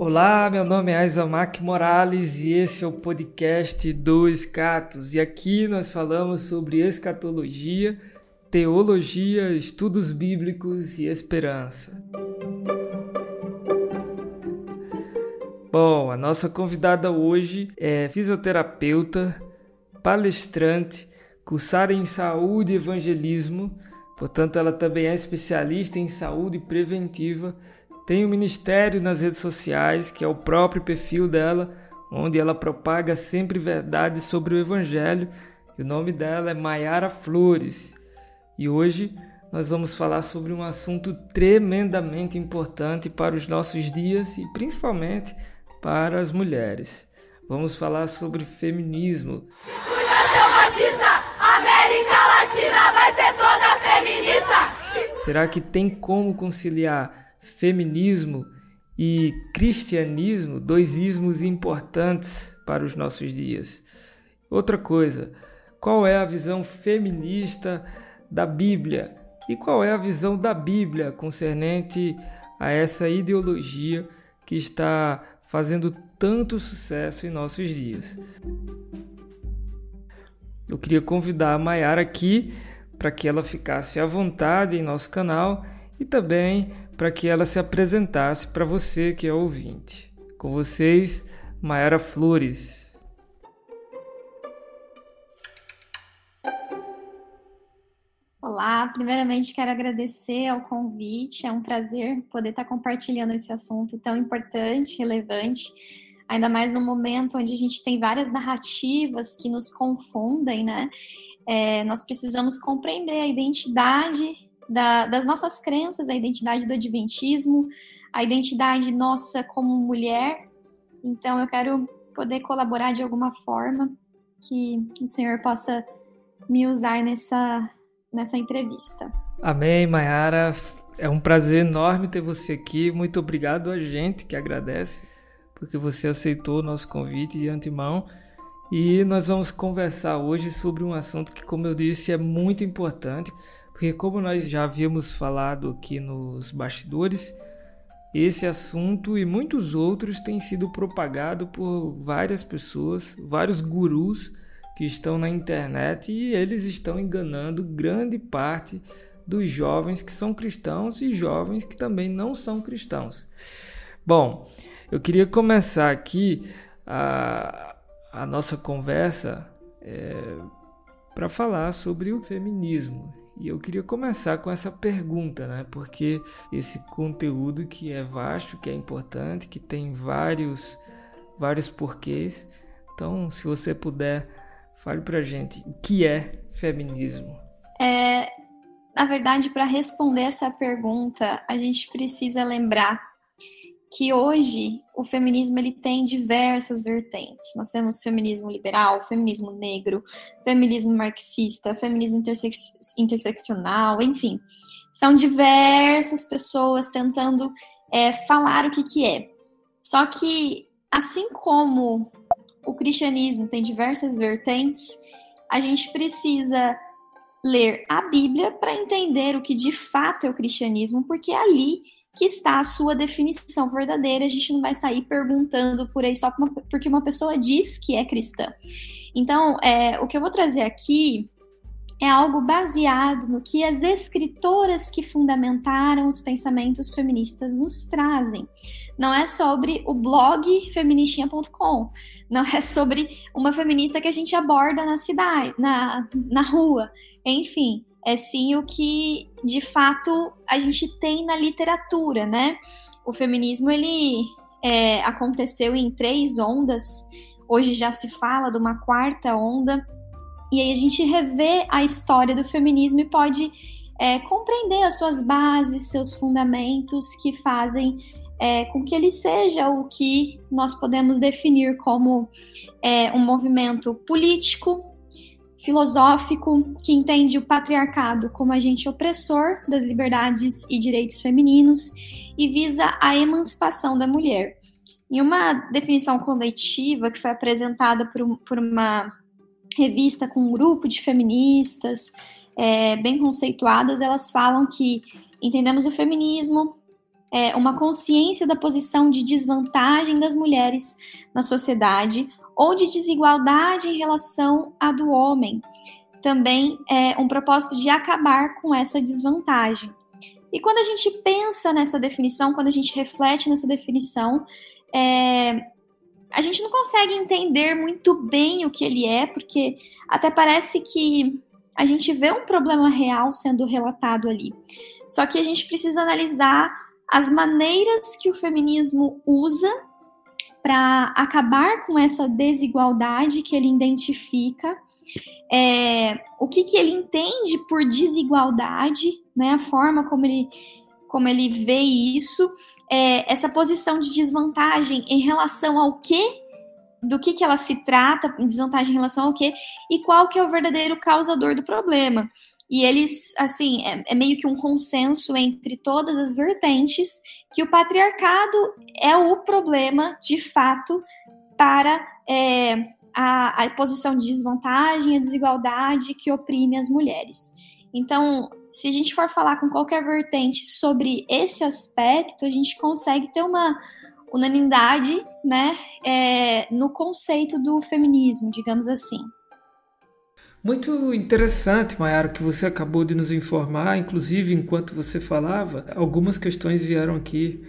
Olá, meu nome é Isaac Morales e esse é o podcast do Escatos. E aqui nós falamos sobre escatologia, teologia, estudos bíblicos e esperança. Bom, a nossa convidada hoje é fisioterapeuta, palestrante, cursada em saúde e evangelismo, portanto ela também é especialista em saúde preventiva. Tem um ministério nas redes sociais, que é o próprio perfil dela, onde ela propaga sempre verdades sobre o Evangelho. E o nome dela é Mayara Flores. E hoje nós vamos falar sobre um assunto tremendamente importante para os nossos dias e principalmente para as mulheres. Vamos falar sobre feminismo. Cuida, seu machista! América Latina vai ser toda feminista! Será que tem como conciliar feminismo e cristianismo, dois ismos importantes para os nossos dias? Outra coisa, qual é a visão feminista da Bíblia? E qual é a visão da Bíblia concernente a essa ideologia que está fazendo tanto sucesso em nossos dias? Eu queria convidar a Mayara aqui para que ela ficasse à vontade em nosso canal e também para que ela se apresentasse para você que é ouvinte. Com vocês, Mayara Flores. Olá, primeiramente quero agradecer ao convite, é um prazer poder estar compartilhando esse assunto tão importante, relevante, ainda mais no momento onde a gente tem várias narrativas que nos confundem, né? Nós precisamos compreender a identidade das nossas crenças, a identidade do adventismo, a identidade nossa como mulher. Então eu quero poder colaborar de alguma forma, que o Senhor possa me usar nessa entrevista. Amém, Mayara. É um prazer enorme ter você aqui. Muito obrigado a gente que agradece, porque você aceitou o nosso convite de antemão. E nós vamos conversar hoje sobre um assunto que, como eu disse, é muito importante, porque como nós já havíamos falado aqui nos bastidores, esse assunto e muitos outros têm sido propagados por várias pessoas, vários gurus que estão na internet, e eles estão enganando grande parte dos jovens que são cristãos e jovens que também não são cristãos. Bom, eu queria começar aqui a nossa conversa para falar sobre o feminismo. E eu queria começar com essa pergunta, né? Porque esse conteúdo que é vasto, que é importante, que tem vários porquês. Então, se você puder, fale pra gente o que é feminismo. Na verdade, para responder essa pergunta, a gente precisa lembrar que hoje o feminismo ele tem diversas vertentes. Nós temos feminismo liberal, feminismo negro, feminismo marxista, feminismo interseccional, enfim. São diversas pessoas tentando falar o que é. Só que, assim como o cristianismo tem diversas vertentes, a gente precisa ler a Bíblia para entender o que de fato é o cristianismo, porque é ali que está a sua definição verdadeira. A gente não vai sair perguntando por aí só porque uma pessoa diz que é cristã. Então, o que eu vou trazer aqui é algo baseado no que as escritoras que fundamentaram os pensamentos feministas nos trazem. Não é sobre o blog feministinha.com, não é sobre uma feminista que a gente aborda na cidade, na rua, enfim. É sim o que, de fato, a gente tem na literatura, né? O feminismo, ele aconteceu em 3 ondas, hoje já se fala de uma 4ª onda, e aí a gente revê a história do feminismo e pode compreender as suas bases, seus fundamentos, que fazem com que ele seja o que nós podemos definir como um movimento político, filosófico, que entende o patriarcado como agente opressor das liberdades e direitos femininos e visa a emancipação da mulher. Em uma definição coletiva que foi apresentada por uma revista com um grupo de feministas bem conceituadas, elas falam que entendemos o feminismo uma consciência da posição de desvantagem das mulheres na sociedade ou de desigualdade em relação à do homem. Também é um propósito de acabar com essa desvantagem. E quando a gente pensa nessa definição, quando a gente reflete nessa definição, a gente não consegue entender muito bem o que ele é, porque até parece que a gente vê um problema real sendo relatado ali. Só que a gente precisa analisar as maneiras que o feminismo usa para acabar com essa desigualdade que ele identifica, o que ele entende por desigualdade, né, a forma como ele vê isso, essa posição de desvantagem em relação ao quê, do que ela se trata, desvantagem em relação ao quê, e qual que é o verdadeiro causador do problema. E eles, assim, é meio que um consenso entre todas as vertentes que o patriarcado é o problema, de fato, para a posição de desvantagem, a desigualdade que oprime as mulheres. Então, se a gente for falar com qualquer vertente sobre esse aspecto, a gente consegue ter uma unanimidade, né, no conceito do feminismo, digamos assim. Muito interessante, Mayara, que você acabou de nos informar. Inclusive, enquanto você falava, algumas questões vieram aqui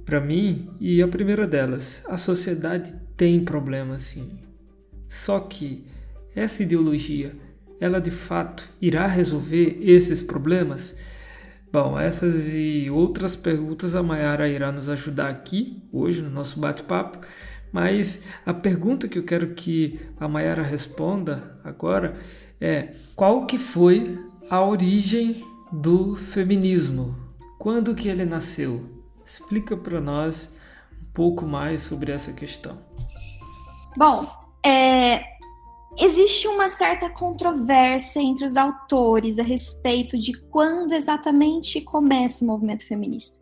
para mim, e a primeira delas: a sociedade tem problemas, sim. Só que essa ideologia, ela de fato irá resolver esses problemas? Bom, essas e outras perguntas a Mayara irá nos ajudar aqui hoje no nosso bate-papo, mas a pergunta que eu quero que a Mayara responda agora é: qual que foi a origem do feminismo? Quando que ele nasceu? Explica para nós um pouco mais sobre essa questão. Bom, existe uma certa controvérsia entre os autores a respeito de quando exatamente começa o movimento feminista.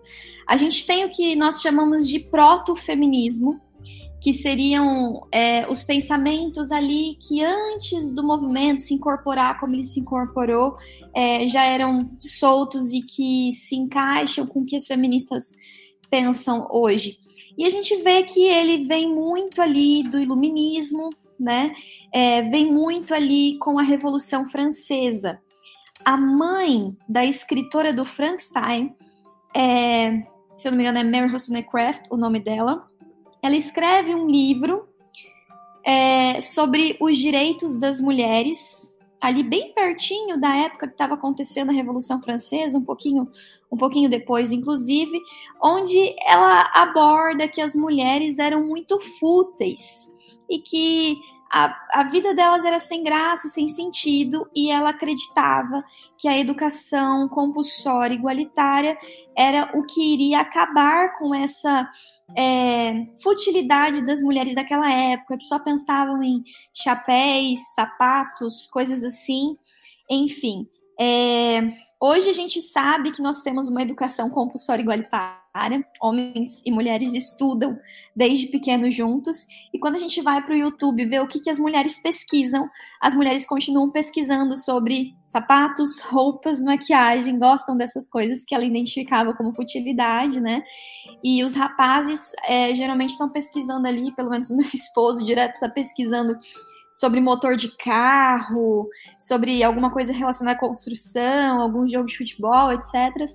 A gente tem o que nós chamamos de proto-feminismo, que seriam os pensamentos ali que antes do movimento se incorporar como ele se incorporou, já eram soltos e que se encaixam com o que as feministas pensam hoje. E a gente vê que ele vem muito ali do iluminismo, né? Vem muito ali com a Revolução Francesa. A mãe da escritora do Frankenstein, se eu não me engano é Mary Wollstonecraft, o nome dela, ela escreve um livro sobre os direitos das mulheres, ali bem pertinho da época que estava acontecendo a Revolução Francesa, um pouquinho depois, inclusive, onde ela aborda que as mulheres eram muito fúteis e que a vida delas era sem graça, sem sentido, e ela acreditava que a educação compulsória igualitária era o que iria acabar com essa futilidade das mulheres daquela época, que só pensavam em chapéus, sapatos, coisas assim. Enfim, hoje a gente sabe que nós temos uma educação compulsória igualitária, homens e mulheres estudam desde pequenos juntos, e quando a gente vai para o YouTube ver o que as mulheres pesquisam, as mulheres continuam pesquisando sobre sapatos, roupas, maquiagem, gostam dessas coisas que ela identificava como futilidade, né? E os rapazes geralmente estão pesquisando ali, pelo menos o meu esposo direto está pesquisando sobre motor de carro, sobre alguma coisa relacionada à construção, algum jogo de futebol, etc.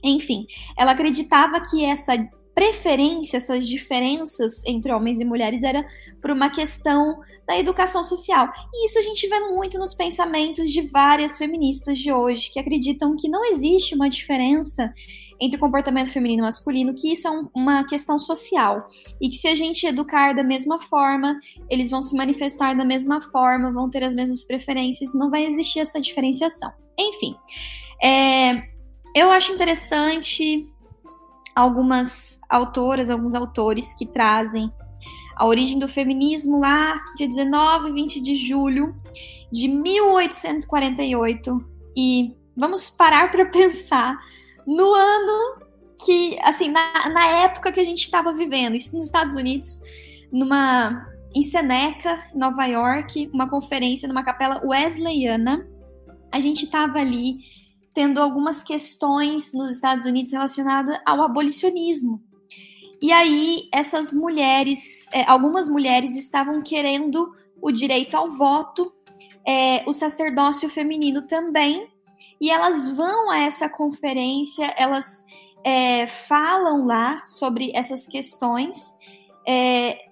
Enfim, ela acreditava que essa preferência, essas diferenças entre homens e mulheres era por uma questão da educação social. E isso a gente vê muito nos pensamentos de várias feministas de hoje, que acreditam que não existe uma diferença entre o comportamento feminino e masculino, que isso é uma questão social. E que se a gente educar da mesma forma, eles vão se manifestar da mesma forma, vão ter as mesmas preferências, não vai existir essa diferenciação. Enfim, eu acho interessante algumas autoras, alguns autores que trazem a origem do feminismo lá de 19 e 20 de julho de 1848. E vamos parar para pensar no ano que, assim, na época que a gente estava vivendo, isso nos Estados Unidos, em Seneca, Nova York, uma conferência numa capela wesleyana. A gente estava ali tendo algumas questões nos Estados Unidos relacionadas ao abolicionismo. E aí, essas mulheres, algumas mulheres estavam querendo o direito ao voto, o sacerdócio feminino também, e elas vão a essa conferência, elas falam lá sobre essas questões,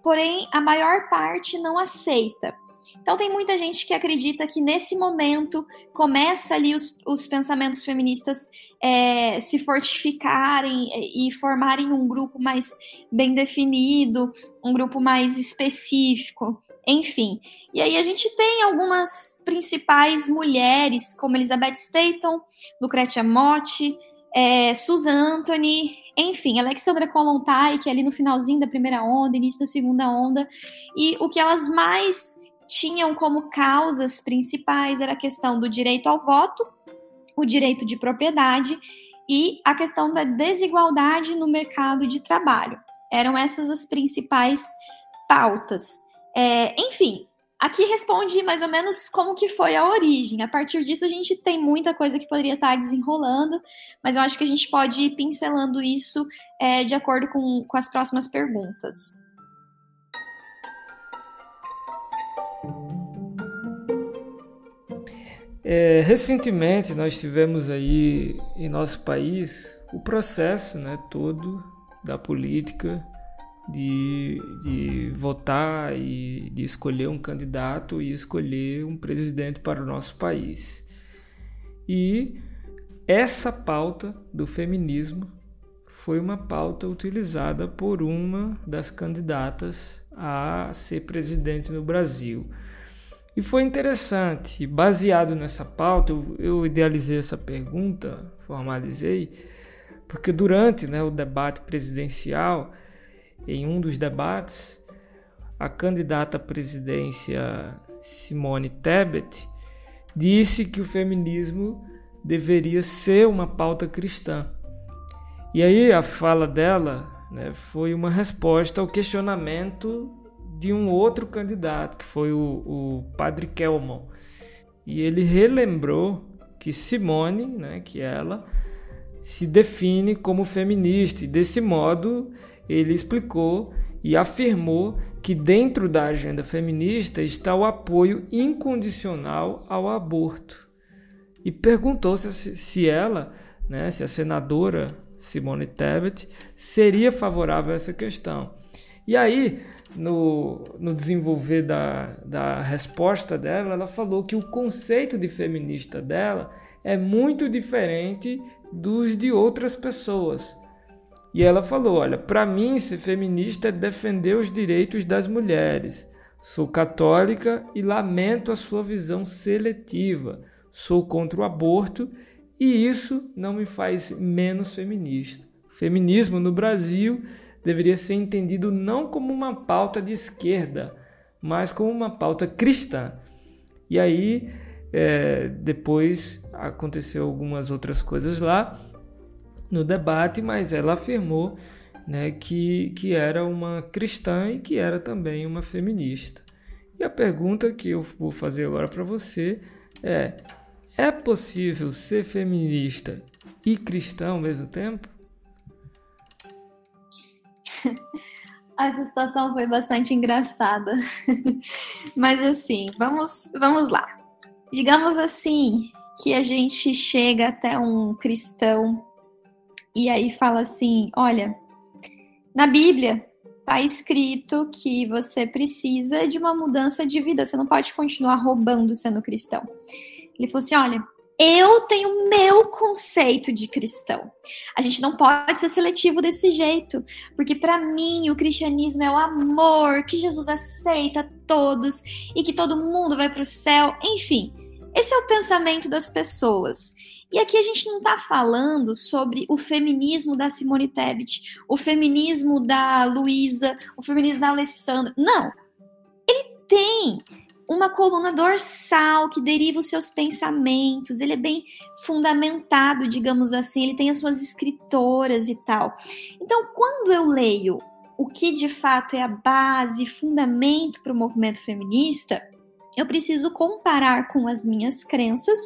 porém a maior parte não aceita. Então tem muita gente que acredita que nesse momento começa ali os pensamentos feministas se fortificarem e formarem um grupo mais bem definido, um grupo mais específico, enfim. E aí a gente tem algumas principais mulheres, como Elizabeth Staton, Lucretia Mott, Susan Anthony, enfim, Alexandra Kollontai, que é ali no finalzinho da primeira onda, início da segunda onda, e o que elas mais tinham como causas principais era a questão do direito ao voto, o direito de propriedade e a questão da desigualdade no mercado de trabalho. Eram essas as principais pautas. Enfim, aqui responde mais ou menos como que foi a origem. A partir disso a gente tem muita coisa que poderia estar desenrolando, mas eu acho que a gente pode ir pincelando isso de acordo com as próximas perguntas. Recentemente nós tivemos aí em nosso país o processo, né, todo da política de votar e de escolher um candidato e escolher um presidente para o nosso país. E essa pauta do feminismo foi uma pauta utilizada por uma das candidatas a ser presidente no Brasil. E foi interessante, baseado nessa pauta, eu idealizei essa pergunta, formalizei, porque durante, né, o debate presidencial, em um dos debates, a candidata à presidência Simone Tebet disse que o feminismo deveria ser uma pauta cristã. E aí a fala dela, né, foi uma resposta ao questionamento de um outro candidato, que foi o Padre Kelmon. E ele relembrou que Simone, né, que ela se define como feminista, e desse modo ele explicou e afirmou que dentro da agenda feminista está o apoio incondicional ao aborto. E perguntou se ela, né, se a senadora Simone Tebet seria favorável a essa questão. E aí, no desenvolver da resposta dela, ela falou que o conceito de feminista dela é muito diferente dos de outras pessoas. E ela falou, olha, para mim ser feminista é defender os direitos das mulheres. Sou católica e lamento a sua visão seletiva. Sou contra o aborto e isso não me faz menos feminista. O feminismo no Brasil deveria ser entendido não como uma pauta de esquerda, mas como uma pauta cristã. E aí, depois aconteceu algumas outras coisas lá no debate, mas ela afirmou, né, que era uma cristã e que era também uma feminista. E a pergunta que eu vou fazer agora para você é possível ser feminista e cristã ao mesmo tempo? Essa situação foi bastante engraçada. Mas assim, vamos lá. Digamos assim, que a gente chega até um cristão e aí fala assim, olha, na Bíblia está escrito que você precisa de uma mudança de vida, você não pode continuar roubando sendo cristão. Ele falou assim, olha, eu tenho meu conceito de cristão. A gente não pode ser seletivo desse jeito, porque para mim o cristianismo é o amor, que Jesus aceita todos e que todo mundo vai para o céu. Enfim, esse é o pensamento das pessoas. E aqui a gente não está falando sobre o feminismo da Simone Tebet, o feminismo da Luísa, o feminismo da Alessandra. Não, ele tem uma coluna dorsal que deriva os seus pensamentos, ele é bem fundamentado, digamos assim, ele tem as suas escritoras e tal. Então, quando eu leio o que de fato é a base, fundamento para o movimento feminista, eu preciso comparar com as minhas crenças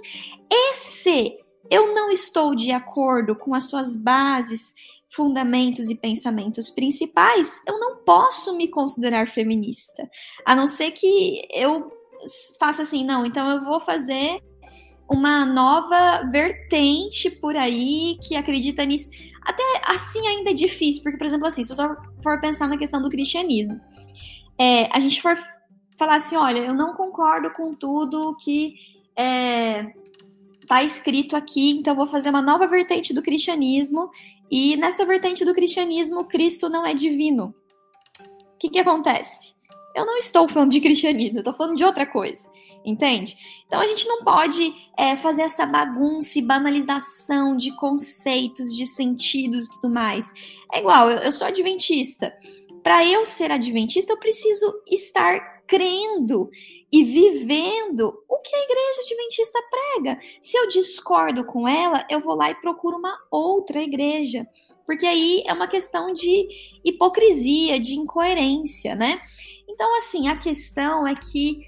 e se eu não estou de acordo com as suas bases, fundamentos e pensamentos principais, eu não posso me considerar feminista. A não ser que eu faça assim, não, então eu vou fazer uma nova vertente por aí que acredita nisso. Até assim ainda é difícil, porque, por exemplo, assim, se você for pensar na questão do cristianismo, a gente for falar assim, olha, eu não concordo com tudo que tá escrito aqui, então eu vou fazer uma nova vertente do cristianismo, e nessa vertente do cristianismo, Cristo não é divino. O que acontece? Eu não estou falando de cristianismo, eu estou falando de outra coisa, entende? Então a gente não pode fazer essa bagunça e banalização de conceitos, de sentidos e tudo mais. É igual, eu sou adventista. Para eu ser adventista, eu preciso estar crendo e vivendo o que a igreja adventista prega. Se eu discordo com ela, eu vou lá e procuro uma outra igreja. Porque aí é uma questão de hipocrisia, de incoerência, né? Então, assim, a questão é que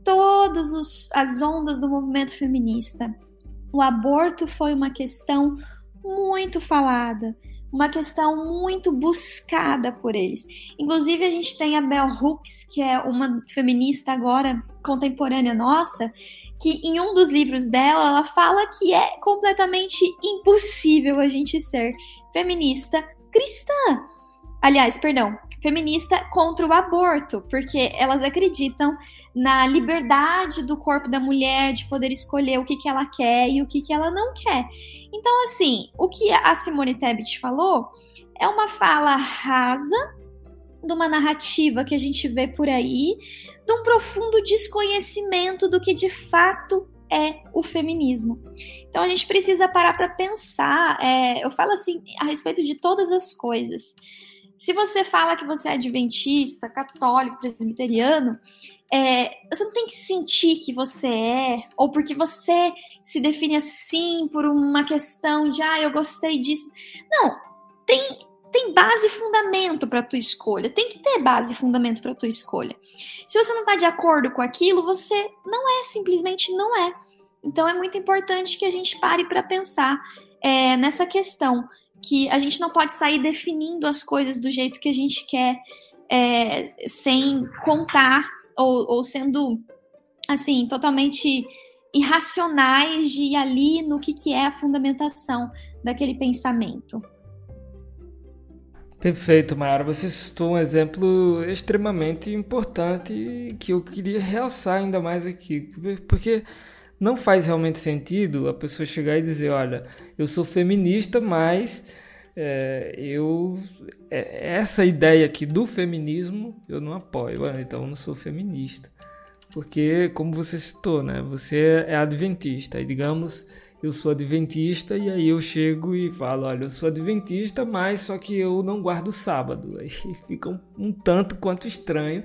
todas as ondas do movimento feminista, o aborto foi uma questão muito falada, uma questão muito buscada por eles. Inclusive, a gente tem a Bell Hooks, que é uma feminista agora contemporânea nossa, que em um dos livros dela, ela fala que é completamente impossível a gente ser feminista cristã. Aliás, perdão, feminista contra o aborto, porque elas acreditam na liberdade do corpo da mulher de poder escolher o que ela quer e o que ela não quer. Então, assim, o que a Simone Tebet falou é uma fala rasa de uma narrativa que a gente vê por aí, de um profundo desconhecimento do que de fato é o feminismo. Então, a gente precisa parar para pensar, eu falo assim, a respeito de todas as coisas. Se você fala que você é adventista, católico, presbiteriano, você não tem que sentir que você ou porque você se define assim por uma questão de, eu gostei disso. Não, tem base e fundamento para a tua escolha, tem que ter base e fundamento para a tua escolha. Se você não está de acordo com aquilo, você simplesmente não é. Então é muito importante que a gente pare para pensar nessa questão, que a gente não pode sair definindo as coisas do jeito que a gente quer, sem contar ou sendo, assim, totalmente irracionais de ir ali no que é a fundamentação daquele pensamento. Perfeito, Mayara. Você citou um exemplo extremamente importante que eu queria realçar ainda mais aqui, porque não faz realmente sentido a pessoa chegar e dizer, olha, eu sou feminista, mas essa ideia aqui do feminismo eu não apoio, então eu não sou feminista. Porque, como você citou, né, você é adventista, e digamos, eu sou adventista e aí eu chego e falo, olha, eu sou adventista, mas só que eu não guardo o sábado. Aí fica um tanto quanto estranho,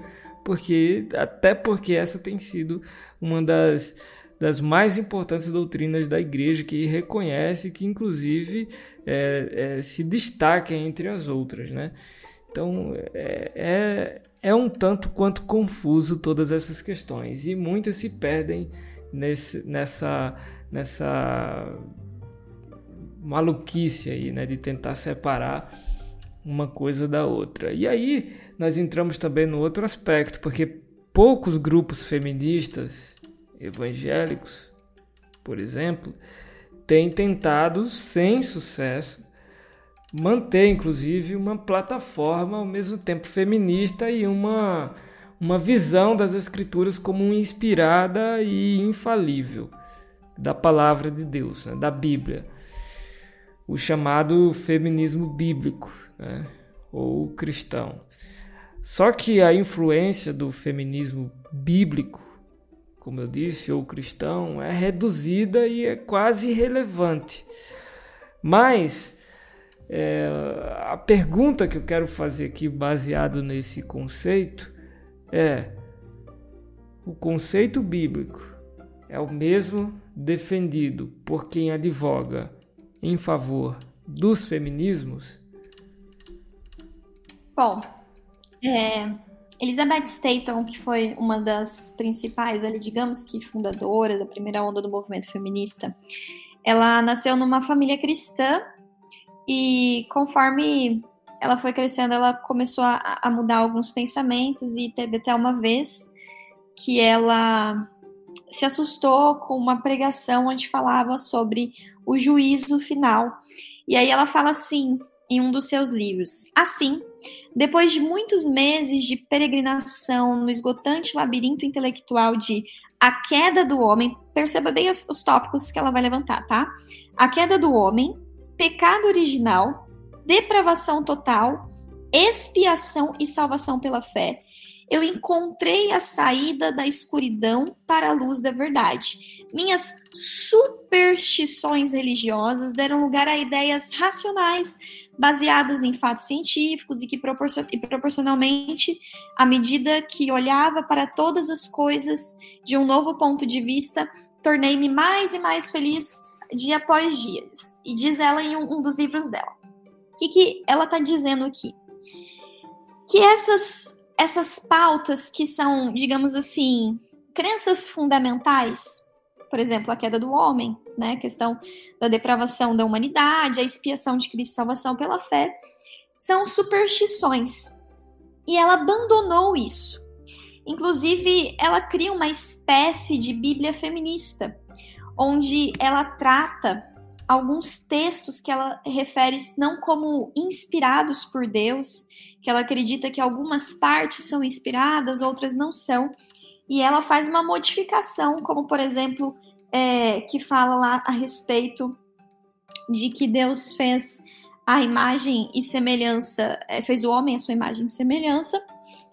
até porque essa tem sido uma das mais importantes doutrinas da igreja, que reconhece, que inclusive se destaca entre as outras, né? Então é um tanto quanto confuso todas essas questões, e muitas se perdem nessa maluquice aí, né, de tentar separar uma coisa da outra. E aí nós entramos também no outro aspecto, porque poucos grupos feministas evangélicos, por exemplo, têm tentado, sem sucesso, manter inclusive uma plataforma ao mesmo tempo feminista e uma visão das escrituras como inspirada e infalível da palavra de Deus, né, da Bíblia, o chamado feminismo bíblico, né, ou cristão. Só que a influência do feminismo bíblico, como eu disse, ou cristão, é reduzida e é quase irrelevante. Mas a pergunta que eu quero fazer aqui, baseado nesse conceito, o conceito bíblico é o mesmo defendido por quem advoga em favor dos feminismos? Bom, Elizabeth Staton, que foi uma das principais, digamos que fundadoras da primeira onda do movimento feminista, Ela nasceu numa família cristã e conforme ela foi crescendo, ela começou a mudar alguns pensamentos e teve até uma vez que ela se assustou com uma pregação onde falava sobre o juízo final. E aí ela fala assim, em um dos seus livros: assim, depois de muitos meses de peregrinação no esgotante labirinto intelectual de A Queda do Homem, perceba bem os tópicos que ela vai levantar, tá? A Queda do Homem, Pecado Original, Depravação Total, Expiação e Salvação pela Fé, eu encontrei a saída da escuridão para a luz da verdade. Minhas superstições religiosas deram lugar a ideias racionais, baseadas em fatos científicos e que proporcionalmente, à medida que olhava para todas as coisas de um novo ponto de vista, tornei-me mais e mais feliz dia após dia. E diz ela em um dos livros dela. O que ela está dizendo aqui? Que essas pautas que são, digamos assim, crenças fundamentais, por exemplo, a queda do homem, né, a questão da depravação da humanidade, a expiação de Cristo e salvação pela fé, são superstições. E ela abandonou isso. Inclusive, ela cria uma espécie de Bíblia feminista, onde ela trata alguns textos que ela refere não como inspirados por Deus, que ela acredita que algumas partes são inspiradas, outras não são, e ela faz uma modificação, como por exemplo, que fala lá a respeito de que Deus fez a imagem e semelhança, fez o homem a sua imagem e semelhança.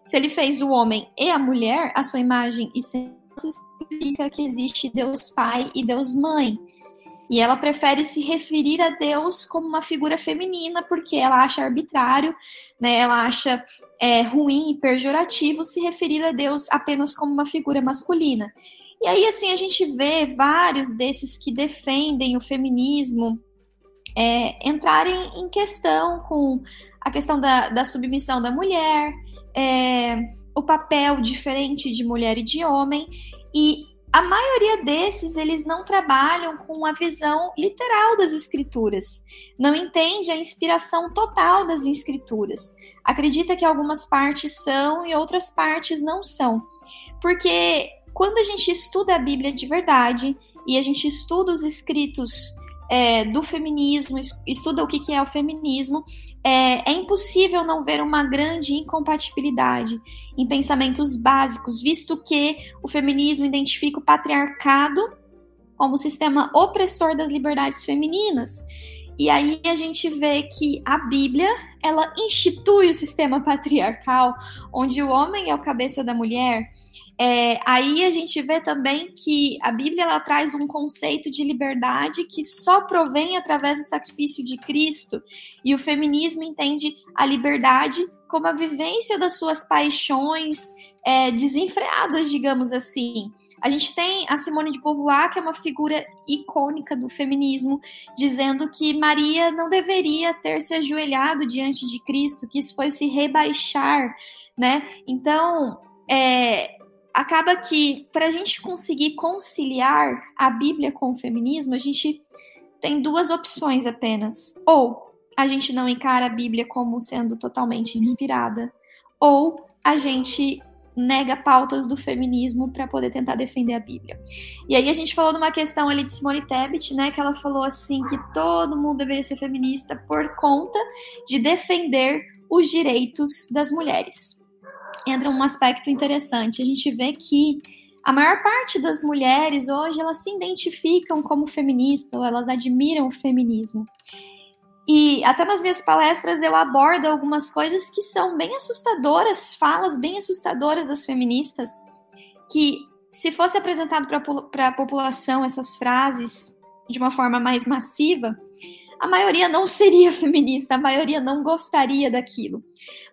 Se ele fez o homem e a mulher a sua imagem e semelhança, significa que existe Deus Pai e Deus Mãe. E ela prefere se referir a Deus como uma figura feminina, porque ela acha arbitrário, né? Ela acha ruim e pejorativo se referir a Deus apenas como uma figura masculina. E aí, assim, a gente vê vários desses que defendem o feminismo entrarem em questão com a questão da submissão da mulher, o papel diferente de mulher e de homem, e a maioria desses, eles não trabalham com a visão literal das escrituras, não entende a inspiração total das escrituras, acredita que algumas partes são e outras partes não são, porque quando a gente estuda a Bíblia de verdade e a gente estuda os escritos do feminismo, estuda o que é o feminismo, é impossível não ver uma grande incompatibilidade em pensamentos básicos, visto que o feminismo identifica o patriarcado como sistema opressor das liberdades femininas. E aí a gente vê que a Bíblia, ela institui o sistema patriarcal, onde o homem é o cabeça da mulher. Aí a gente vê também que a Bíblia ela traz um conceito de liberdade que só provém através do sacrifício de Cristo, e o feminismo entende a liberdade como a vivência das suas paixões desenfreadas, digamos assim. A gente tem a Simone de Beauvoir, que é uma figura icônica do feminismo, dizendo que Maria não deveria ter se ajoelhado diante de Cristo, que isso foi se rebaixar, né? Então, acaba que, para a gente conseguir conciliar a Bíblia com o feminismo, a gente tem duas opções apenas. Ou a gente não encara a Bíblia como sendo totalmente inspirada, ou a gente nega pautas do feminismo para poder tentar defender a Bíblia. E aí a gente falou de uma questão ali de Simone Tebet, né, que ela falou assim que todo mundo deveria ser feminista por conta de defender os direitos das mulheres. Entra um aspecto interessante, a gente vê que a maior parte das mulheres hoje, elas se identificam como feministas, ou elas admiram o feminismo. E até nas minhas palestras eu abordo algumas coisas que são bem assustadoras, falas bem assustadoras das feministas, que se fosse apresentado para a população essas frases de uma forma mais massiva, a maioria não seria feminista, a maioria não gostaria daquilo.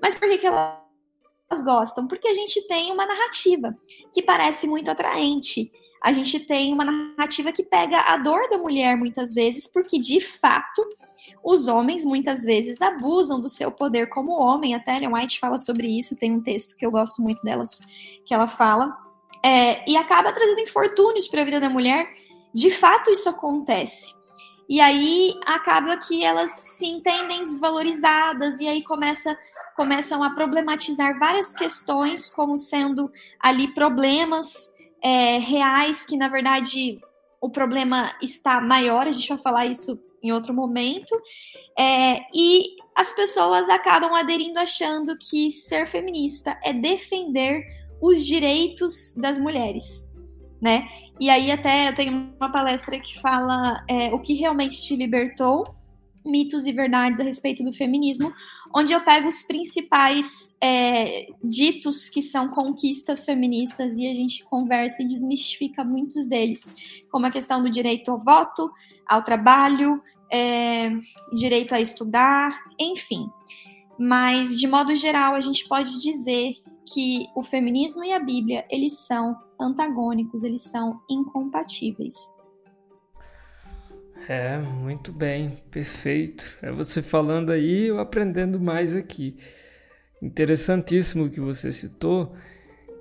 Mas por que elas gostam? Porque a gente tem uma narrativa que parece muito atraente. A gente tem uma narrativa que pega a dor da mulher muitas vezes, porque de fato os homens muitas vezes abusam do seu poder como homem. Até Ellen White fala sobre isso, tem um texto que eu gosto muito delas, que ela fala, e acaba trazendo infortúnios para a vida da mulher. De fato isso acontece. E aí acaba que elas se entendem desvalorizadas, e aí começam a problematizar várias questões como sendo ali problemas reais, que na verdade o problema está maior, a gente vai falar isso em outro momento, e as pessoas acabam aderindo achando que ser feminista é defender os direitos das mulheres, né? E aí até eu tenho uma palestra que fala o que realmente te libertou, mitos e verdades a respeito do feminismo, onde eu pego os principais ditos que são conquistas feministas e a gente conversa e desmistifica muitos deles, como a questão do direito ao voto, ao trabalho, direito a estudar, enfim. Mas, de modo geral, a gente pode dizer que o feminismo e a Bíblia, eles são antagônicos, eles são incompatíveis. Muito bem, perfeito. Você falando aí, eu aprendendo mais aqui. Interessantíssimo o que você citou,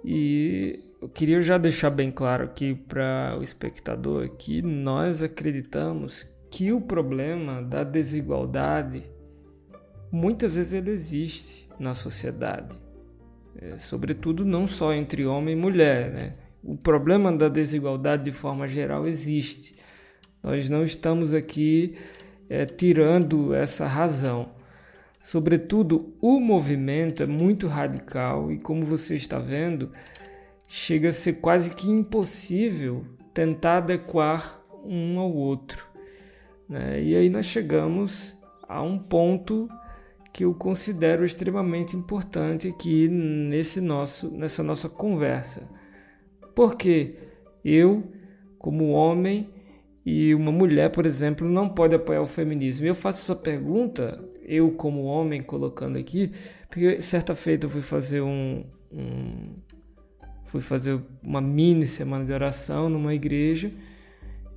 e eu queria já deixar bem claro aqui para o espectador que nós acreditamos que o problema da desigualdade, muitas vezes ele existe na sociedade, sobretudo não só entre homem e mulher, né? O problema da desigualdade de forma geral existe. Nós não estamos aqui tirando essa razão. Sobretudo, o movimento é muito radical e, como você está vendo, chega a ser quase que impossível tentar adequar um ao outro, né? E aí nós chegamos a um ponto que eu considero extremamente importante aqui nessa nossa conversa. Porque eu, como homem, e uma mulher, por exemplo, não pode apoiar o feminismo. E eu faço essa pergunta, eu como homem, colocando aqui, porque certa feita eu fui fazer uma mini semana de oração numa igreja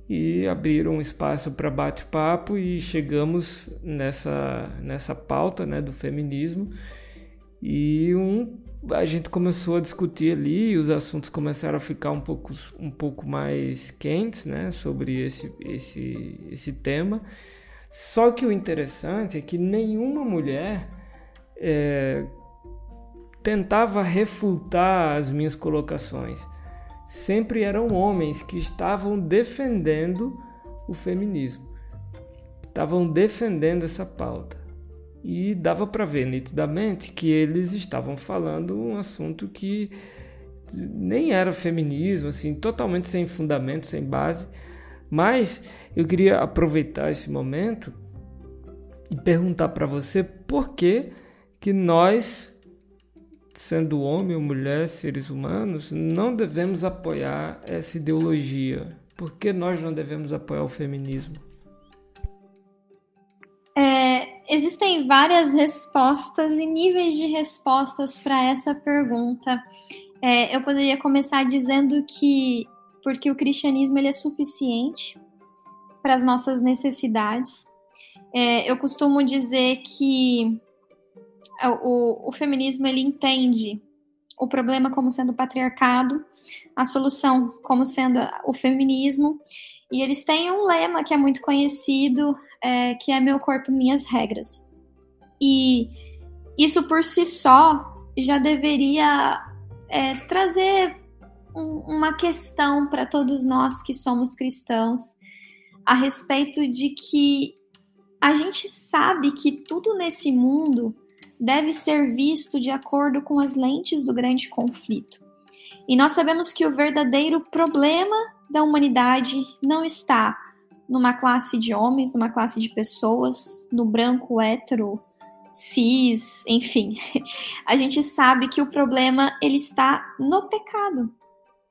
e abriram um espaço para bate-papo e chegamos nessa pauta, né, do feminismo, e a gente começou a discutir ali e os assuntos começaram a ficar um pouco mais quentes, né, sobre esse tema. Só que o interessante é que nenhuma mulher tentava refutar as minhas colocações. Sempre eram homens que estavam defendendo o feminismo, estavam defendendo essa pauta. E dava para ver nitidamente que eles estavam falando um assunto que nem era feminismo, assim, totalmente sem fundamento, sem base. Mas eu queria aproveitar esse momento e perguntar para você por que nós, sendo homem ou mulher, seres humanos, não devemos apoiar essa ideologia. Por que nós não devemos apoiar o feminismo? Existem várias respostas e níveis de respostas para essa pergunta. Eu poderia começar dizendo que porque o cristianismo ele é suficiente para as nossas necessidades. Eu costumo dizer que o feminismo ele entende o problema como sendo o patriarcado, a solução como sendo o feminismo, e eles têm um lema que é muito conhecido, que é meu corpo, minhas regras. E isso por si só já deveria trazer uma questão para todos nós que somos cristãos a respeito de que a gente sabe que tudo nesse mundo deve ser visto de acordo com as lentes do grande conflito. E nós sabemos que o verdadeiro problema da humanidade não está numa classe de homens, numa classe de pessoas, no branco, hétero, cis, enfim. A gente sabe que o problema ele está no pecado.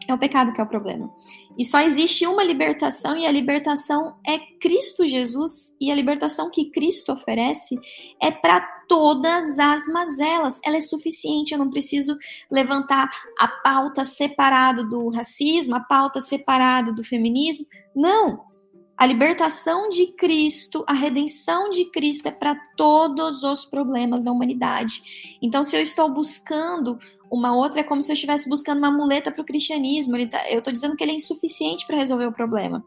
É o pecado que é o problema. E só existe uma libertação, e a libertação é Cristo Jesus, e a libertação que Cristo oferece é para todas as mazelas. Ela é suficiente, eu não preciso levantar a pauta separada do racismo, a pauta separada do feminismo. Não! A libertação de Cristo, a redenção de Cristo é para todos os problemas da humanidade. Então, se eu estou buscando Uma outra é como se eu estivesse buscando uma muleta para o cristianismo. Eu estou dizendo que ele é insuficiente para resolver o problema.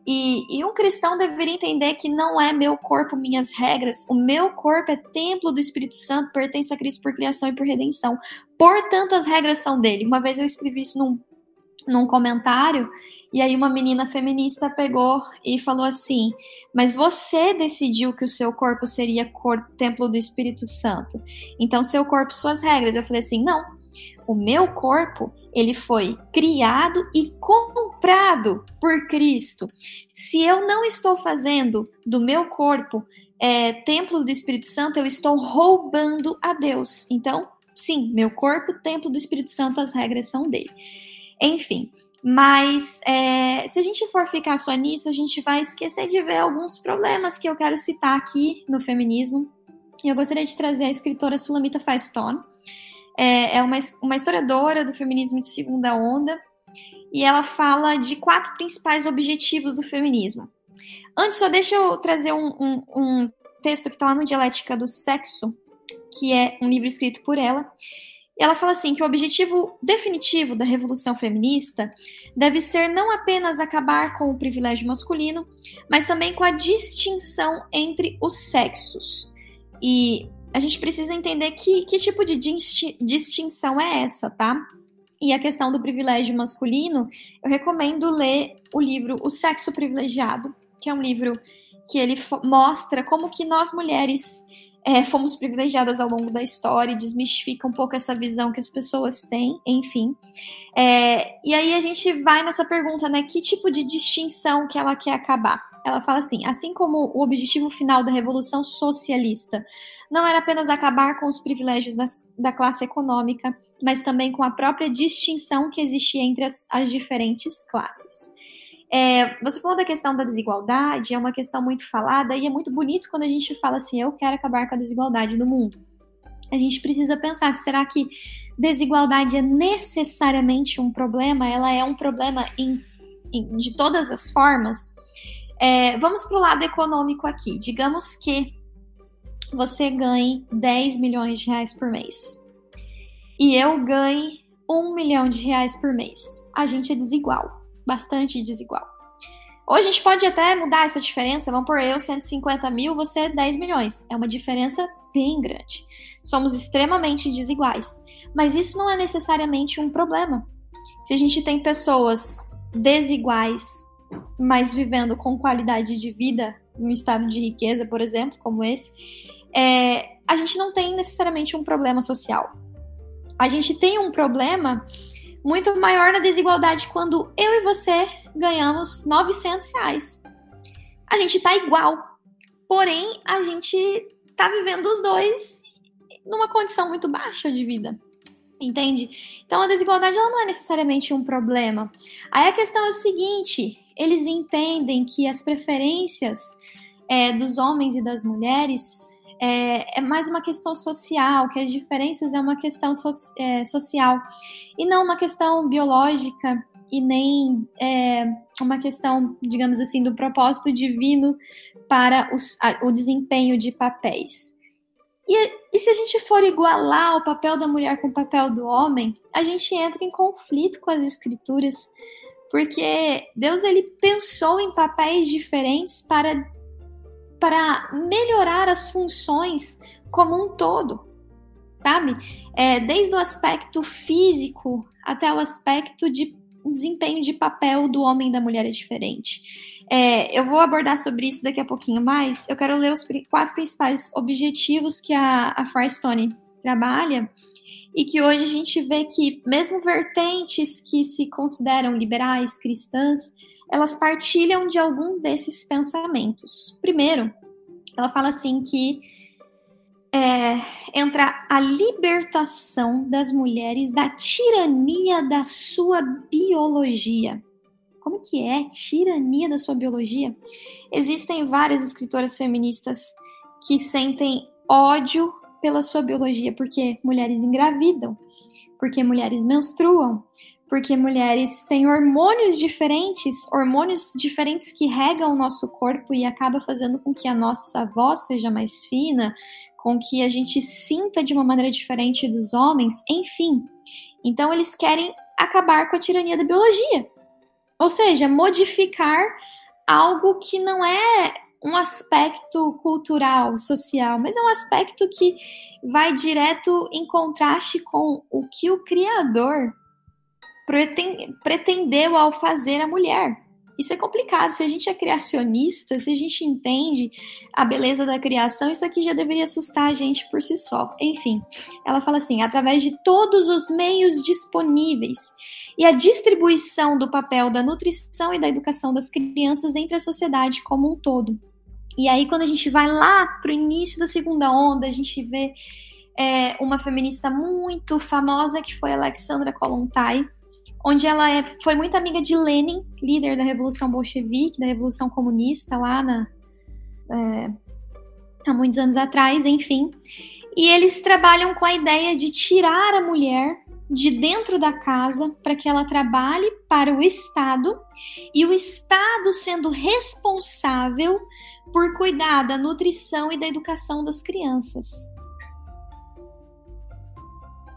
E um cristão deveria entender que não é meu corpo, minhas regras. O meu corpo é templo do Espírito Santo, pertence a Cristo por criação e por redenção. Portanto, as regras são dele. Uma vez eu escrevi isso num comentário, e aí uma menina feminista pegou e falou assim: mas você decidiu que o seu corpo seria templo do Espírito Santo. Então, seu corpo, suas regras. Eu falei assim, não. O meu corpo, ele foi criado e comprado por Cristo. Se eu não estou fazendo do meu corpo templo do Espírito Santo, eu estou roubando a Deus. Então, sim, meu corpo, templo do Espírito Santo, as regras são dele. Enfim, mas se a gente for ficar só nisso, a gente vai esquecer de ver alguns problemas que eu quero citar aqui no feminismo. Eu gostaria de trazer a escritora Sulamita Firestone. É uma historiadora do feminismo de segunda onda, e ela fala de 4 principais objetivos do feminismo. Antes, só deixa eu trazer um texto que está lá no Dialética do Sexo, que é um livro escrito por ela. E ela fala assim, que o objetivo definitivo da revolução feminista deve ser não apenas acabar com o privilégio masculino, mas também com a distinção entre os sexos. E a gente precisa entender que tipo de distinção é essa, tá? E a questão do privilégio masculino, eu recomendo ler o livro O Sexo Privilegiado, que é um livro que ele mostra como que nós mulheres fomos privilegiadas ao longo da história e desmistifica um pouco essa visão que as pessoas têm, enfim. E aí a gente vai nessa pergunta, né? Que tipo de distinção que ela quer acabar? Ela fala assim como o objetivo final da Revolução Socialista não era apenas acabar com os privilégios da classe econômica, mas também com a própria distinção que existia entre as diferentes classes. Você falou da questão da desigualdade, é uma questão muito falada, e é muito bonito quando a gente fala assim, eu quero acabar com a desigualdade no mundo. A gente precisa pensar, será que desigualdade é necessariamente um problema? Ela é um problema de todas as formas? Vamos para o lado econômico aqui. Digamos que você ganhe 10 milhões de reais por mês. E eu ganhe 1 milhão de reais por mês. A gente é desigual. Bastante desigual. Hoje a gente pode até mudar essa diferença. Vamos por eu 150 mil, você 10 milhões. É uma diferença bem grande. Somos extremamente desiguais. Mas isso não é necessariamente um problema. Se a gente tem pessoas desiguais, mas vivendo com qualidade de vida, num estado de riqueza, por exemplo, como esse, a gente não tem necessariamente um problema social. A gente tem um problema muito maior na desigualdade quando eu e você ganhamos 900 reais. A gente tá igual, porém a gente tá vivendo os dois numa condição muito baixa de vida. Entende? Então a desigualdade ela não é necessariamente um problema. Aí a questão é o seguinte, eles entendem que as preferências dos homens e das mulheres é mais uma questão social, que as diferenças é uma questão social e não uma questão biológica e nem uma questão, digamos assim, do propósito divino para o desempenho de papéis. E se a gente for igualar o papel da mulher com o papel do homem, a gente entra em conflito com as escrituras, porque Deus ele pensou em papéis diferentes para melhorar as funções como um todo, sabe? Desde o aspecto físico até o aspecto de desempenho de papel do homem e da mulher é diferente. Eu vou abordar sobre isso daqui a pouquinho mais. Eu quero ler os 4 principais objetivos que a Firestone trabalha e que hoje a gente vê que mesmo vertentes que se consideram liberais, cristãs, elas partilham de alguns desses pensamentos. Primeiro, ela fala assim que entra a libertação das mulheres da tirania da sua biologia. Como que é? Tirania da sua biologia? Existem várias escritoras feministas que sentem ódio pela sua biologia, porque mulheres engravidam, porque mulheres menstruam, porque mulheres têm hormônios diferentes que regam o nosso corpo e acaba fazendo com que a nossa voz seja mais fina, com que a gente sinta de uma maneira diferente dos homens, enfim. Então eles querem acabar com a tirania da biologia. Ou seja, modificar algo que não é um aspecto cultural, social, mas é um aspecto que vai direto em contraste com o que o Criador pretendeu ao fazer a mulher. Isso é complicado. Se a gente é criacionista, se a gente entende a beleza da criação, isso aqui já deveria assustar a gente por si só. Enfim, ela fala assim, através de todos os meios disponíveis e a distribuição do papel da nutrição e da educação das crianças entre a sociedade como um todo. E aí, quando a gente vai lá para o início da segunda onda, a gente vê uma feminista muito famosa, que foi Alexandra Kollontai, onde ela foi muito amiga de Lenin, líder da Revolução Bolchevique, da Revolução Comunista, lá há muitos anos atrás, enfim. E eles trabalham com a ideia de tirar a mulher de dentro da casa para que ela trabalhe para o Estado, e o Estado sendo responsável por cuidar da nutrição e da educação das crianças.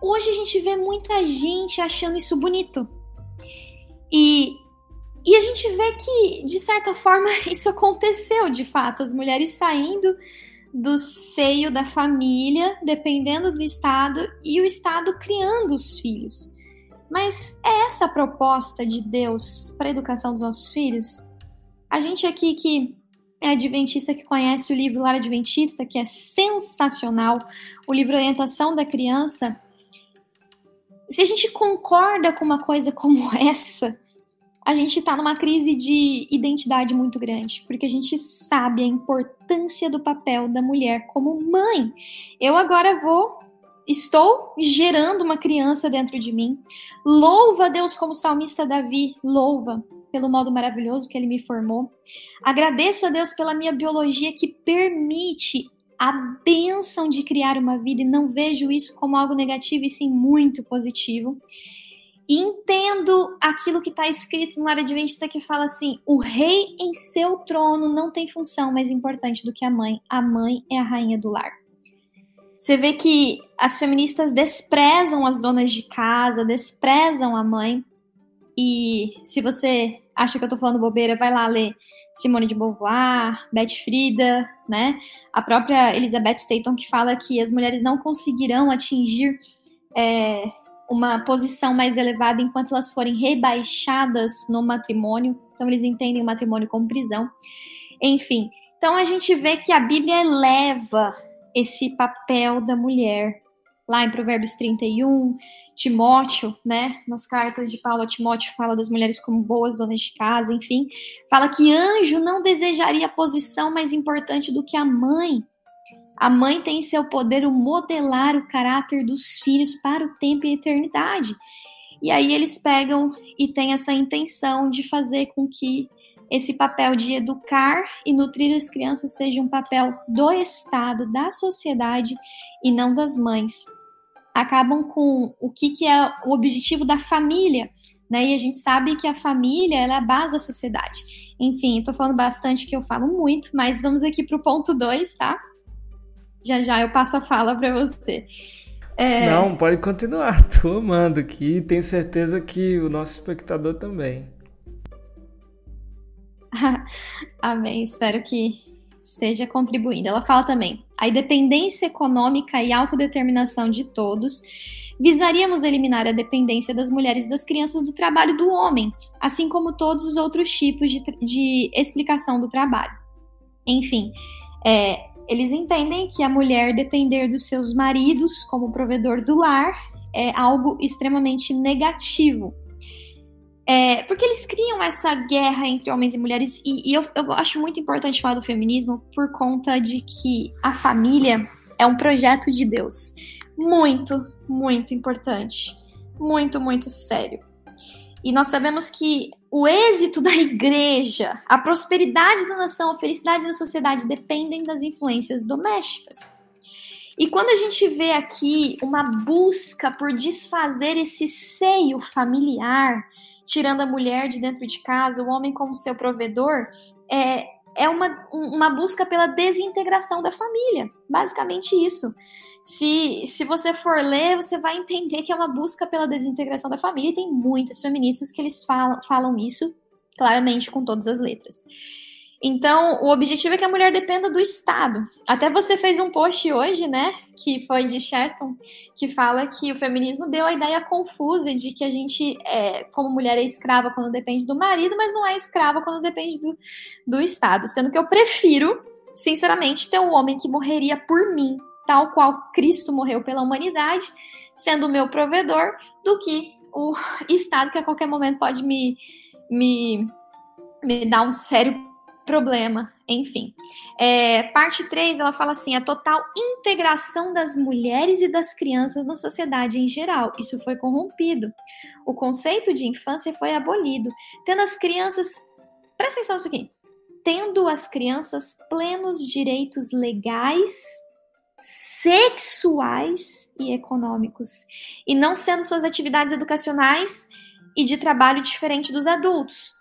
Hoje a gente vê muita gente achando isso bonito. E a gente vê que, de certa forma, isso aconteceu de fato. As mulheres saindo do seio da família, dependendo do Estado, e o Estado criando os filhos. Mas é essa a proposta de Deus para a educação dos nossos filhos? A gente aqui que é adventista, que conhece o livro Lar Adventista, que é sensacional, o livro Orientação da Criança, se a gente concorda com uma coisa como essa, a gente está numa crise de identidade muito grande, porque a gente sabe a importância do papel da mulher como mãe. Eu agora estou gerando uma criança dentro de mim. Louva a Deus como o salmista Davi louva pelo modo maravilhoso que ele me formou. Agradeço a Deus pela minha biologia que permite a bênção de criar uma vida, e não vejo isso como algo negativo, e sim muito positivo. E entendo aquilo que está escrito no Lar Adventista, que fala assim: o rei em seu trono não tem função mais importante do que a mãe. A mãe é a rainha do lar. Você vê que as feministas desprezam as donas de casa, desprezam a mãe. E se você acha que eu tô falando bobeira, vai lá ler Simone de Beauvoir, Beth Frida, né? A própria Elizabeth Staton, que fala que as mulheres não conseguirão atingir uma posição mais elevada enquanto elas forem rebaixadas no matrimônio. Então eles entendem o matrimônio como prisão. Enfim, então a gente vê que a Bíblia eleva esse papel da mulher. Lá em Provérbios 31, Timóteo, né, nas cartas de Paulo a Timóteo, fala das mulheres como boas donas de casa, enfim. Fala que anjo não desejaria a posição mais importante do que a mãe. A mãe tem em seu poder o modelar o caráter dos filhos para o tempo e a eternidade. E aí eles pegam e têm essa intenção de fazer com que esse papel de educar e nutrir as crianças seja um papel do Estado, da sociedade e não das mães. Acabam com o que é o objetivo da família, né? E a gente sabe que a família ela é a base da sociedade. Enfim, eu tô falando bastante, que eu falo muito, mas vamos aqui pro ponto 2, tá? Já eu passo a fala para você. Não, pode continuar. Tô amando aqui. Tenho certeza que o nosso espectador também. Amém, espero que esteja contribuindo. Ela fala também: a independência econômica e autodeterminação de todos. Visaríamos eliminar a dependência das mulheres e das crianças do trabalho do homem, assim como todos os outros tipos de explicação do trabalho. Enfim, eles entendem que a mulher depender dos seus maridos como provedor do lar é algo extremamente negativo. Porque eles criam essa guerra entre homens e mulheres, e eu acho muito importante falar do feminismo por conta de que a família é um projeto de Deus. Muito, muito importante. Muito, muito sério. E nós sabemos que o êxito da igreja, a prosperidade da nação, a felicidade da sociedade dependem das influências domésticas. E quando a gente vê aqui uma busca por desfazer esse seio familiar, tirando a mulher de dentro de casa, o homem como seu provedor, é uma busca pela desintegração da família. Basicamente isso. Se você for ler, você vai entender que é uma busca pela desintegração da família, e tem muitas feministas que eles falam isso claramente com todas as letras. Então, o objetivo é que a mulher dependa do Estado. Até você fez um post hoje, né, que foi de Chesterton, que fala que o feminismo deu a ideia confusa de que a gente, como mulher, é escrava quando depende do marido, mas não é escrava quando depende do Estado. Sendo que eu prefiro, sinceramente, ter um homem que morreria por mim, tal qual Cristo morreu pela humanidade, sendo o meu provedor, do que o Estado que a qualquer momento pode me dar um sério problema, enfim. Parte 3, ela fala assim, a total integração das mulheres e das crianças na sociedade em geral. Isso foi corrompido. O conceito de infância foi abolido, tendo as crianças, presta atenção nisso aqui, tendo as crianças plenos direitos legais, sexuais e econômicos, e não sendo suas atividades educacionais e de trabalho diferente dos adultos.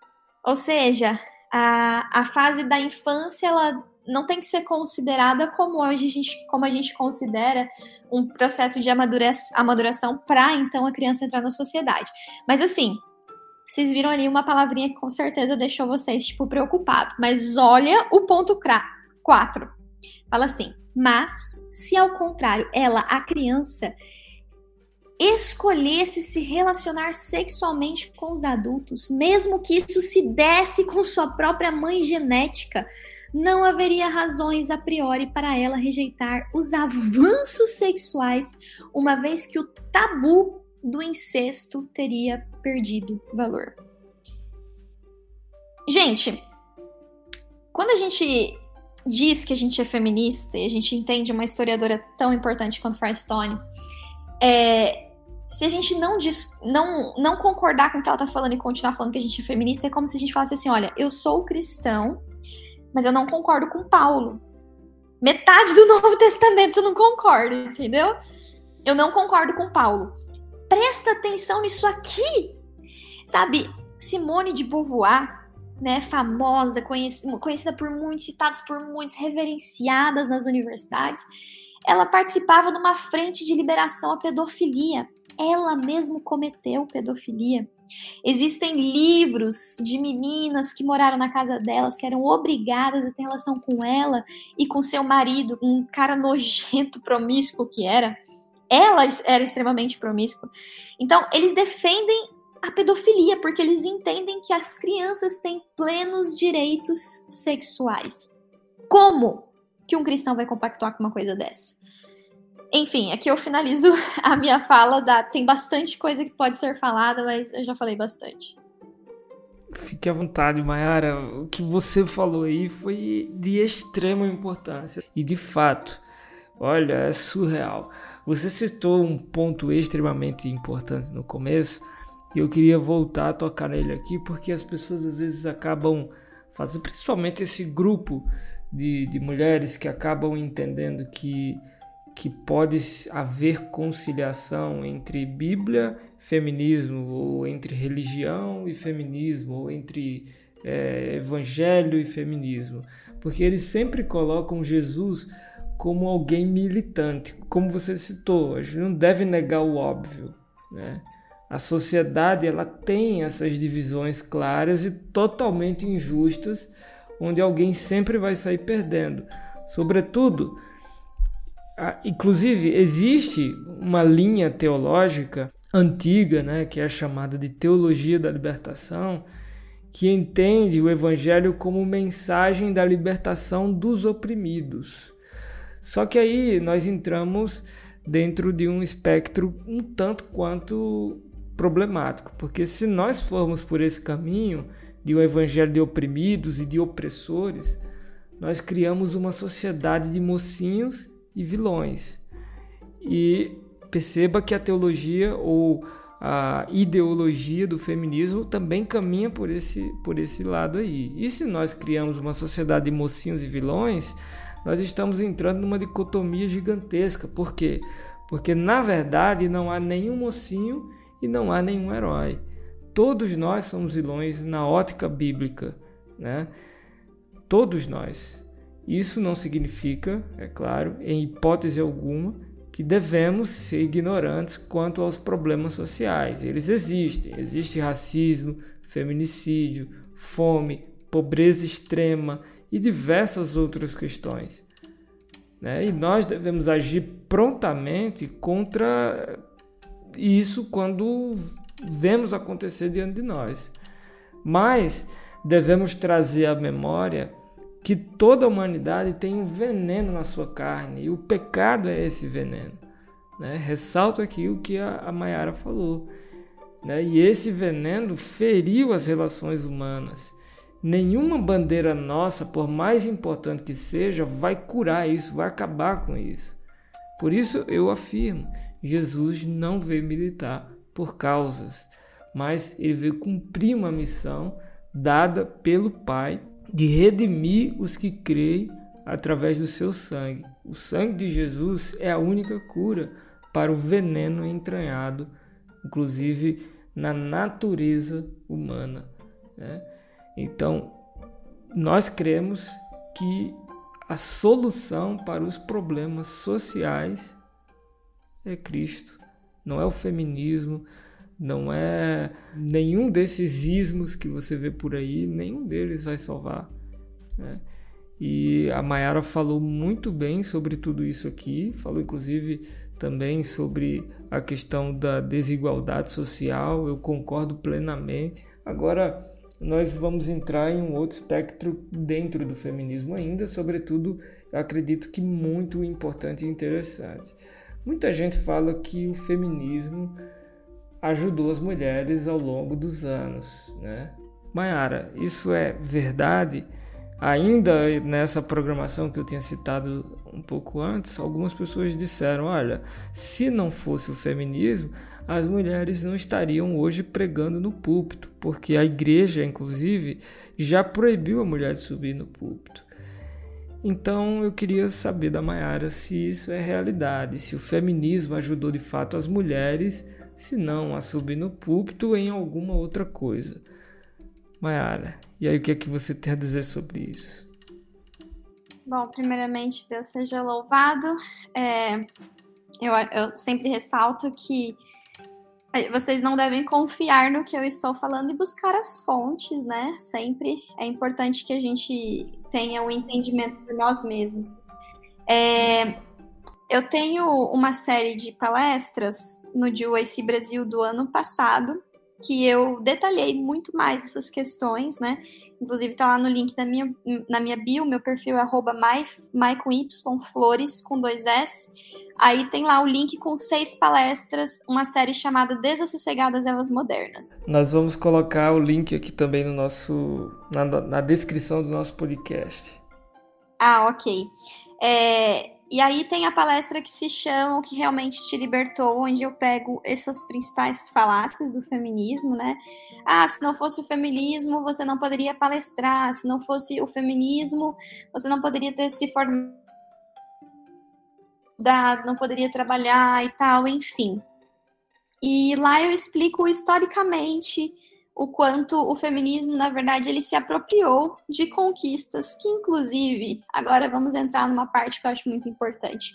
Ou seja, a fase da infância, ela não tem que ser considerada como a gente considera um processo de amaduração para, então, a criança entrar na sociedade. Mas, assim, vocês viram ali uma palavrinha que com certeza deixou vocês, preocupados. Mas olha o ponto 4. Fala assim, mas, se ao contrário, a criança, escolhesse se relacionar sexualmente com os adultos, mesmo que isso se desse com sua própria mãe genética, não haveria razões a priori para ela rejeitar os avanços sexuais, uma vez que o tabu do incesto teria perdido valor. Gente, quando a gente diz que a gente é feminista e a gente entende uma historiadora tão importante quanto Firestone, se a gente não concordar com o que ela tá falando e continuar falando que a gente é feminista, é como se a gente falasse assim, olha, eu sou cristão, mas eu não concordo com Paulo. Metade do Novo Testamento eu não concordo, entendeu? Eu não concordo com Paulo. Presta atenção nisso aqui! Sabe, Simone de Beauvoir, né, famosa, conhecida por muitos, citadas por muitos, reverenciadas nas universidades, ela participava de uma frente de liberação à pedofilia. Ela mesma cometeu pedofilia. Existem livros de meninas que moraram na casa delas, que eram obrigadas a ter relação com ela e com seu marido, um cara nojento, promíscuo que era. Ela era extremamente promíscua. Então, eles defendem a pedofilia, porque eles entendem que as crianças têm plenos direitos sexuais. Como que um cristão vai compactuar com uma coisa dessa? Enfim, aqui eu finalizo a minha fala. Tem bastante coisa que pode ser falada, mas eu já falei bastante. Fique à vontade, Mayara. O que você falou aí foi de extrema importância. E, de fato, olha, é surreal. Você citou um ponto extremamente importante no começo, e eu queria voltar a tocar nele aqui, porque as pessoas às vezes acabam fazendo, principalmente esse grupo de mulheres que acabam entendendo que pode haver conciliação entre Bíblia e feminismo, ou entre religião e feminismo, ou entre evangelho e feminismo, porque eles sempre colocam Jesus como alguém militante. Como você citou, a gente não deve negar o óbvio, né? A sociedade, ela tem essas divisões claras e totalmente injustas, onde alguém sempre vai sair perdendo. Sobretudo, inclusive, existe uma linha teológica antiga, né, que é chamada de teologia da libertação, que entende o evangelho como mensagem da libertação dos oprimidos. Só que aí nós entramos dentro de um espectro um tanto quanto problemático, porque se nós formos por esse caminho de um evangelho de oprimidos e de opressores, nós criamos uma sociedade de mocinhos e vilões. E perceba que a teologia ou a ideologia do feminismo também caminha por esse lado aí. E se nós criamos uma sociedade de mocinhos e vilões, nós estamos entrando numa dicotomia gigantesca. Por quê? Porque, na verdade, não há nenhum mocinho e não há nenhum herói. Todos nós somos vilões na ótica bíblica, né? todos nós. Isso não significa, é claro, em hipótese alguma, que devemos ser ignorantes quanto aos problemas sociais. Eles existem. Existe racismo, feminicídio, fome, pobreza extrema e diversas outras questões, né? E nós devemos agir prontamente contra isso quando vemos acontecer diante de nós. Mas devemos trazer à memória que toda a humanidade tem um veneno na sua carne, e o pecado é esse veneno, né? Ressalto aqui o que a Mayara falou, né? E esse veneno feriu as relações humanas. Nenhuma bandeira nossa, por mais importante que seja, vai curar isso, vai acabar com isso. Por isso eu afirmo, Jesus não veio militar por causas, mas ele veio cumprir uma missão dada pelo Pai de redimir os que creem através do seu sangue. O sangue de Jesus é a única cura para o veneno entranhado, inclusive na natureza humana, né? Então, nós cremos que a solução para os problemas sociais é Cristo. Não é o feminismo, não é nenhum desses ismos que você vê por aí, nenhum deles vai salvar, né? E a Mayara falou muito bem sobre tudo isso aqui, falou inclusive também sobre a questão da desigualdade social, eu concordo plenamente. Agora, nós vamos entrar em um outro espectro dentro do feminismo ainda, sobretudo, eu acredito que muito importante e interessante. Muita gente fala que o feminismo ajudou as mulheres ao longo dos anos, né? Mayara, isso é verdade? Ainda nessa programação que eu tinha citado um pouco antes, algumas pessoas disseram, olha, se não fosse o feminismo, as mulheres não estariam hoje pregando no púlpito, porque a igreja, inclusive, já proibiu a mulher de subir no púlpito. Então eu queria saber da Mayara se isso é realidade, se o feminismo ajudou de fato as mulheres, se não a subir no púlpito em alguma outra coisa. Mayara, e aí o que é que você tem a dizer sobre isso? Bom, primeiramente, Deus seja louvado. Eu sempre ressalto que vocês não devem confiar no que eu estou falando e buscar as fontes, né? Sempre é importante que a gente tenha um entendimento por nós mesmos. Eu tenho uma série de palestras no Joyce Brasil do ano passado, que eu detalhei muito mais essas questões, né? Inclusive tá lá no link na minha bio, meu perfil é @mai_flores com 2 S. Aí tem lá o link com 6 palestras, uma série chamada Desassossegadas Evas Modernas. Nós vamos colocar o link aqui também no na descrição do nosso podcast. Ah, ok. E aí tem a palestra que se chama O que Realmente Te Libertou, onde eu pego essas principais falácias do feminismo, né? Se não fosse o feminismo, você não poderia palestrar. Se não fosse o feminismo, você não poderia ter se formado, não poderia trabalhar e tal, enfim. E lá eu explico historicamente o quanto o feminismo, na verdade, ele se apropriou de conquistas que, inclusive, agora vamos entrar numa parte que eu acho muito importante,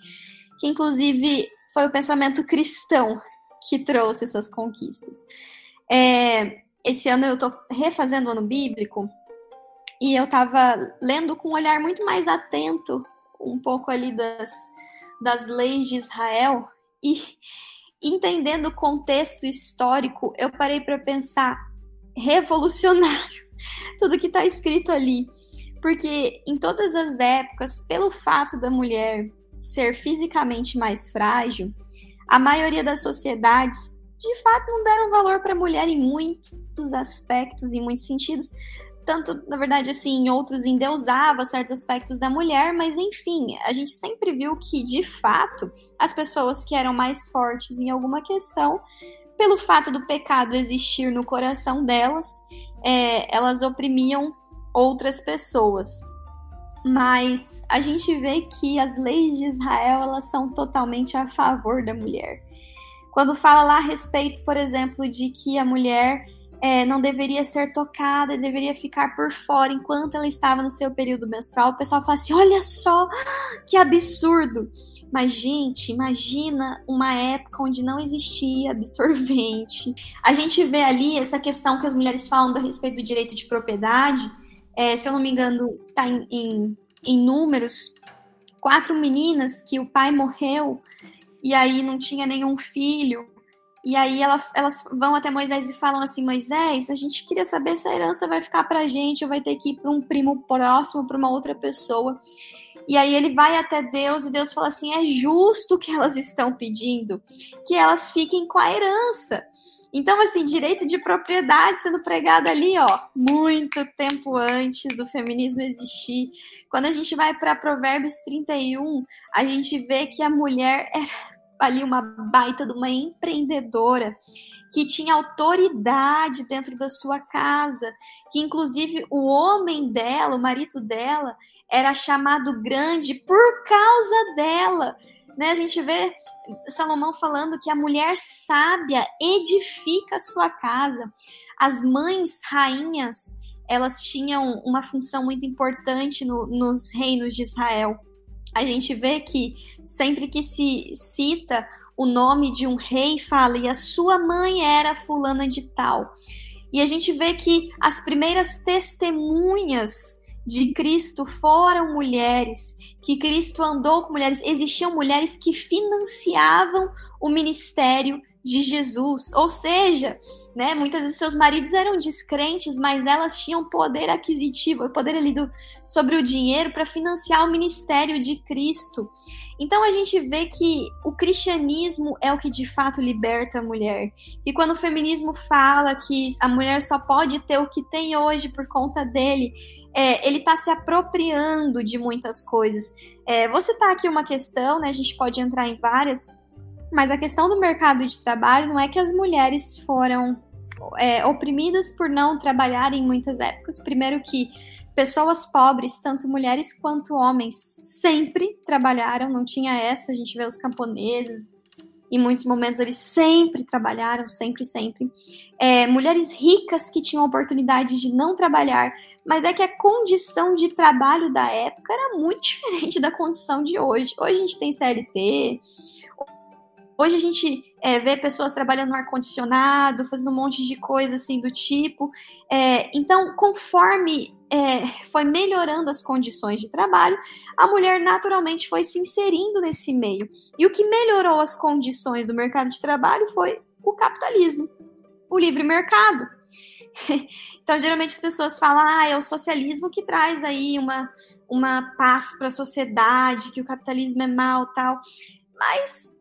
que, inclusive, foi o pensamento cristão que trouxe essas conquistas. Esse ano eu estou refazendo o ano bíblico e eu estava lendo com um olhar muito mais atento, um pouco ali das leis de Israel, e entendendo o contexto histórico, eu parei para pensar revolucionário tudo que está escrito ali, porque em todas as épocas, pelo fato da mulher ser fisicamente mais frágil, a maioria das sociedades de fato não deram valor para a mulher em muitos aspectos, em muitos sentidos, tanto, na verdade, assim, em outros endeusava certos aspectos da mulher, mas enfim, a gente sempre viu que, de fato, as pessoas que eram mais fortes em alguma questão, pelo fato do pecado existir no coração delas, elas oprimiam outras pessoas. Mas a gente vê que as leis de Israel, elas são totalmente a favor da mulher. Quando fala lá a respeito, por exemplo, de que a mulher não deveria ser tocada, deveria ficar por fora enquanto ela estava no seu período menstrual. O pessoal fala assim, olha só, que absurdo. Mas, gente, imagina uma época onde não existia absorvente. A gente vê ali essa questão que as mulheres falam a respeito do direito de propriedade. Se eu não me engano, está em números, 4 meninas que o pai morreu e aí não tinha nenhum filho. E aí elas vão até Moisés e falam assim, Moisés, a gente queria saber se a herança vai ficar pra gente ou vai ter que ir para um primo próximo, para uma outra pessoa. E aí ele vai até Deus e Deus fala assim, é justo o que elas estão pedindo, que elas fiquem com a herança. Então, assim, direito de propriedade sendo pregado ali, ó, muito tempo antes do feminismo existir. Quando a gente vai para Provérbios 31, a gente vê que a mulher era ali uma baita de uma empreendedora, que tinha autoridade dentro da sua casa, que inclusive o homem dela, o marido dela, era chamado grande por causa dela, né? A gente vê Salomão falando que a mulher sábia edifica a sua casa. As mães rainhas, elas tinham uma função muito importante nos reinos de Israel. A gente vê que sempre que se cita o nome de um rei, fala, e a sua mãe era fulana de tal. E a gente vê que as primeiras testemunhas de Cristo foram mulheres, que Cristo andou com mulheres. Existiam mulheres que financiavam o ministério de Jesus, ou seja, né, muitas vezes seus maridos eram descrentes, mas elas tinham poder aquisitivo, poder ali sobre o dinheiro para financiar o ministério de Cristo. Então a gente vê que o cristianismo é o que de fato liberta a mulher. E quando o feminismo fala que a mulher só pode ter o que tem hoje por conta dele, ele está se apropriando de muitas coisas. Vou citar aqui uma questão, né, a gente pode entrar em várias, mas a questão do mercado de trabalho não é que as mulheres foram oprimidas por não trabalhar em muitas épocas. Primeiro que pessoas pobres, tanto mulheres quanto homens, sempre trabalharam, não tinha essa, a gente vê os camponeses, em muitos momentos eles sempre trabalharam, sempre. Mulheres ricas que tinham a oportunidade de não trabalhar, mas é que a condição de trabalho da época era muito diferente da condição de hoje. Hoje a gente tem CLT, hoje a gente vê pessoas trabalhando no ar-condicionado, fazendo um monte de coisa assim do tipo. Então, conforme foi melhorando as condições de trabalho, a mulher naturalmente foi se inserindo nesse meio. E o que melhorou as condições do mercado de trabalho foi o capitalismo, o livre mercado. Então, geralmente as pessoas falam, é o socialismo que traz aí uma paz para a sociedade, que o capitalismo é mau, tal. Mas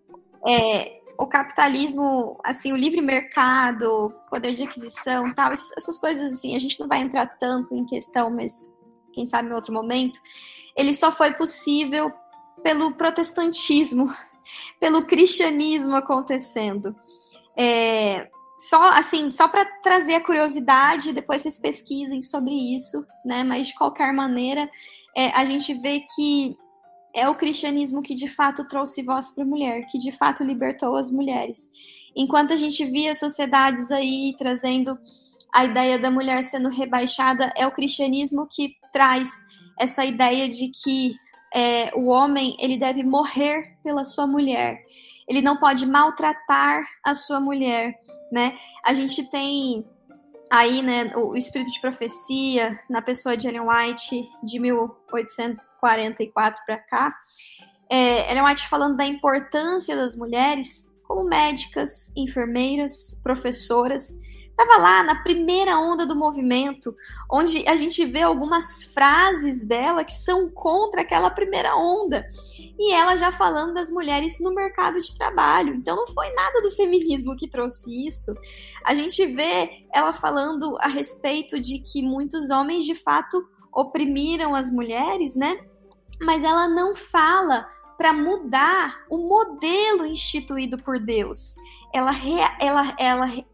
o capitalismo, assim, o livre mercado, poder de aquisição, tal, essas coisas assim, a gente não vai entrar tanto em questão, mas quem sabe em outro momento, ele só foi possível pelo protestantismo, pelo cristianismo acontecendo. Só para trazer a curiosidade, depois vocês pesquisem sobre isso, né? Mas de qualquer maneira, a gente vê que é o cristianismo que de fato trouxe voz para a mulher, que de fato libertou as mulheres. Enquanto a gente via sociedades aí trazendo a ideia da mulher sendo rebaixada, é o cristianismo que traz essa ideia de que o homem ele deve morrer pela sua mulher. Ele não pode maltratar a sua mulher, né? A gente tem aí, né, o espírito de profecia na pessoa de Ellen White, de 1844 para cá. Ellen White falando da importância das mulheres como médicas, enfermeiras, professoras. Estava lá na primeira onda do movimento, onde a gente vê algumas frases dela que são contra aquela primeira onda. E ela já falando das mulheres no mercado de trabalho. Então não foi nada do feminismo que trouxe isso. A gente vê ela falando a respeito de que muitos homens de fato oprimiram as mulheres, né? Mas ela não fala para mudar o modelo instituído por Deus. Ela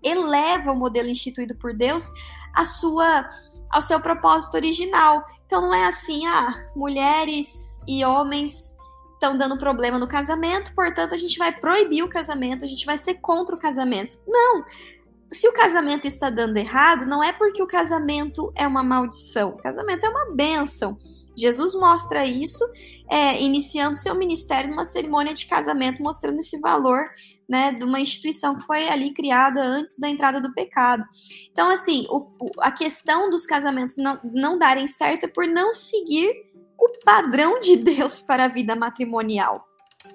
eleva o modelo instituído por Deus ao seu propósito original. Então não é assim, mulheres e homens estão dando problema no casamento, portanto a gente vai proibir o casamento, a gente vai ser contra o casamento. Não! se o casamento está dando errado, não é porque o casamento é uma maldição. O casamento é uma bênção. Jesus mostra isso, iniciando seu ministério numa cerimônia de casamento, mostrando esse valor, né, de uma instituição que foi ali criada antes da entrada do pecado. Então, assim, a questão dos casamentos não darem certo é por não seguir o padrão de Deus para a vida matrimonial,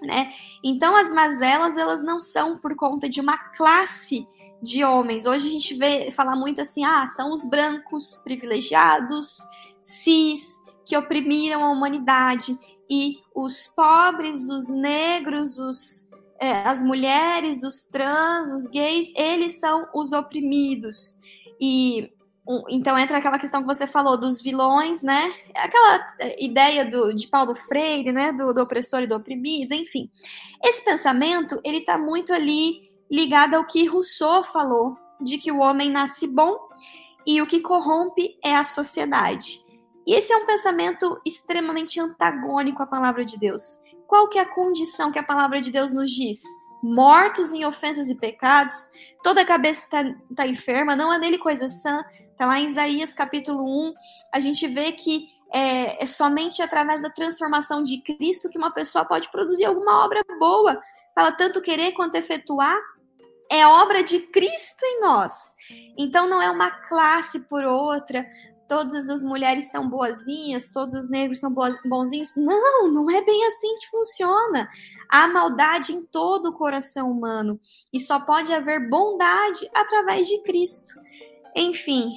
né? Então, as mazelas, elas não são por conta de uma classe de homens. Hoje a gente falar muito assim, são os brancos privilegiados, cis, que oprimiram a humanidade, e os pobres, os negros, as mulheres, os trans, os gays, eles são os oprimidos. E então entra aquela questão que você falou dos vilões, né? Aquela ideia de Paulo Freire, né? Do opressor e do oprimido, enfim. Esse pensamento, ele está muito ali ligado ao que Rousseau falou, de que o homem nasce bom e o que corrompe é a sociedade. E esse é um pensamento extremamente antagônico à palavra de Deus. Qual que é a condição que a palavra de Deus nos diz? Mortos em ofensas e pecados, toda a cabeça está enferma, não há nele coisa sã. Está lá em Isaías capítulo 1, a gente vê que é somente através da transformação de Cristo que uma pessoa pode produzir alguma obra boa. Fala tanto querer quanto efetuar, é obra de Cristo em nós. Então não é uma classe por outra, todas as mulheres são boazinhas, todos os negros são bonzinhos. Não é bem assim que funciona. Há maldade em todo o coração humano e só pode haver bondade através de Cristo. Enfim,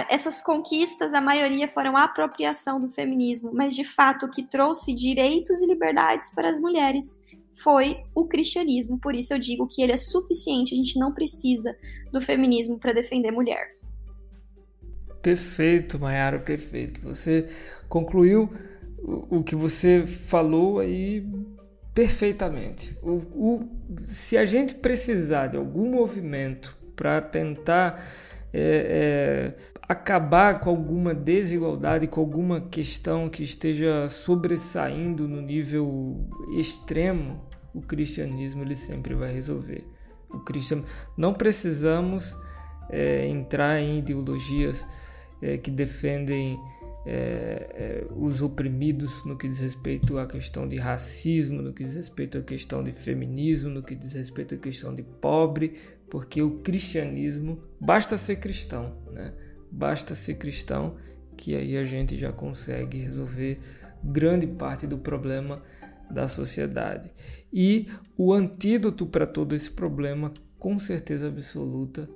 essas conquistas, a maioria foram apropriação do feminismo, mas de fato o que trouxe direitos e liberdades para as mulheres foi o cristianismo. Por isso eu digo que ele é suficiente, a gente não precisa do feminismo para defender mulher. Perfeito, Mayara, perfeito. Você concluiu o que você falou aí perfeitamente. Se a gente precisar de algum movimento para tentar acabar com alguma desigualdade, com alguma questão que esteja sobressaindo no nível extremo, o cristianismo ele sempre vai resolver. Não precisamos entrar em ideologias que defendem os oprimidos no que diz respeito à questão de racismo, no que diz respeito à questão de feminismo, no que diz respeito à questão de pobre, porque o cristianismo, basta ser cristão, né? Basta ser cristão, que aí a gente já consegue resolver grande parte do problema da sociedade. E o antídoto para todo esse problema, com certeza absoluta,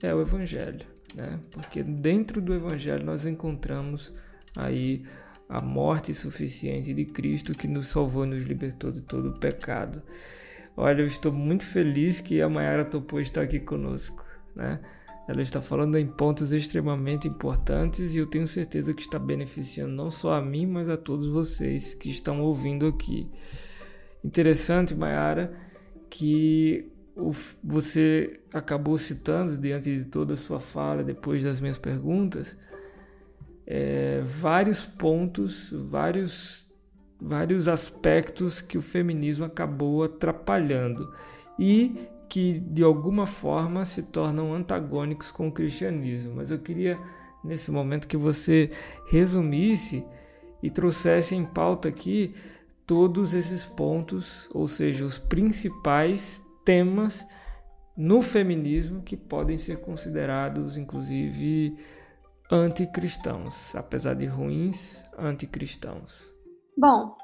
é o Evangelho, né? Porque dentro do Evangelho nós encontramos aí a morte suficiente de Cristo que nos salvou e nos libertou de todo o pecado. Olha, eu estou muito feliz que a Mayara topou estar aqui conosco, né? Ela está falando em pontos extremamente importantes e eu tenho certeza que está beneficiando não só a mim, mas a todos vocês que estão ouvindo aqui. Interessante, Mayara, que você acabou citando, diante de toda a sua fala, depois das minhas perguntas, vários pontos, vários aspectos que o feminismo acabou atrapalhando e que de alguma forma se tornam antagônicos com o cristianismo. Mas eu queria nesse momento que você resumisse e trouxesse em pauta aqui todos esses pontos, ou seja, os principais temas no feminismo que podem ser considerados, inclusive, anticristãos, apesar de ruins, anticristãos. Bom,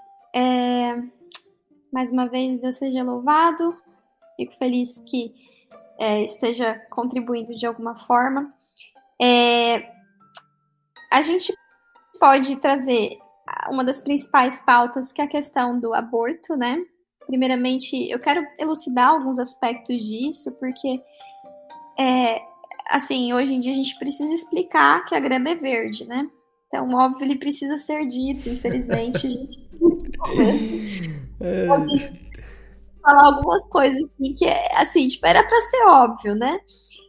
mais uma vez, Deus seja louvado. Fico feliz que esteja contribuindo de alguma forma. A gente pode trazer uma das principais pautas, que é a questão do aborto, né? Primeiramente, eu quero elucidar alguns aspectos disso, porque, assim, hoje em dia a gente precisa explicar que a grama é verde, né? Então, óbvio, ele precisa ser dito, infelizmente, a gente pode falar algumas coisas assim, que assim, tipo, era para ser óbvio, né?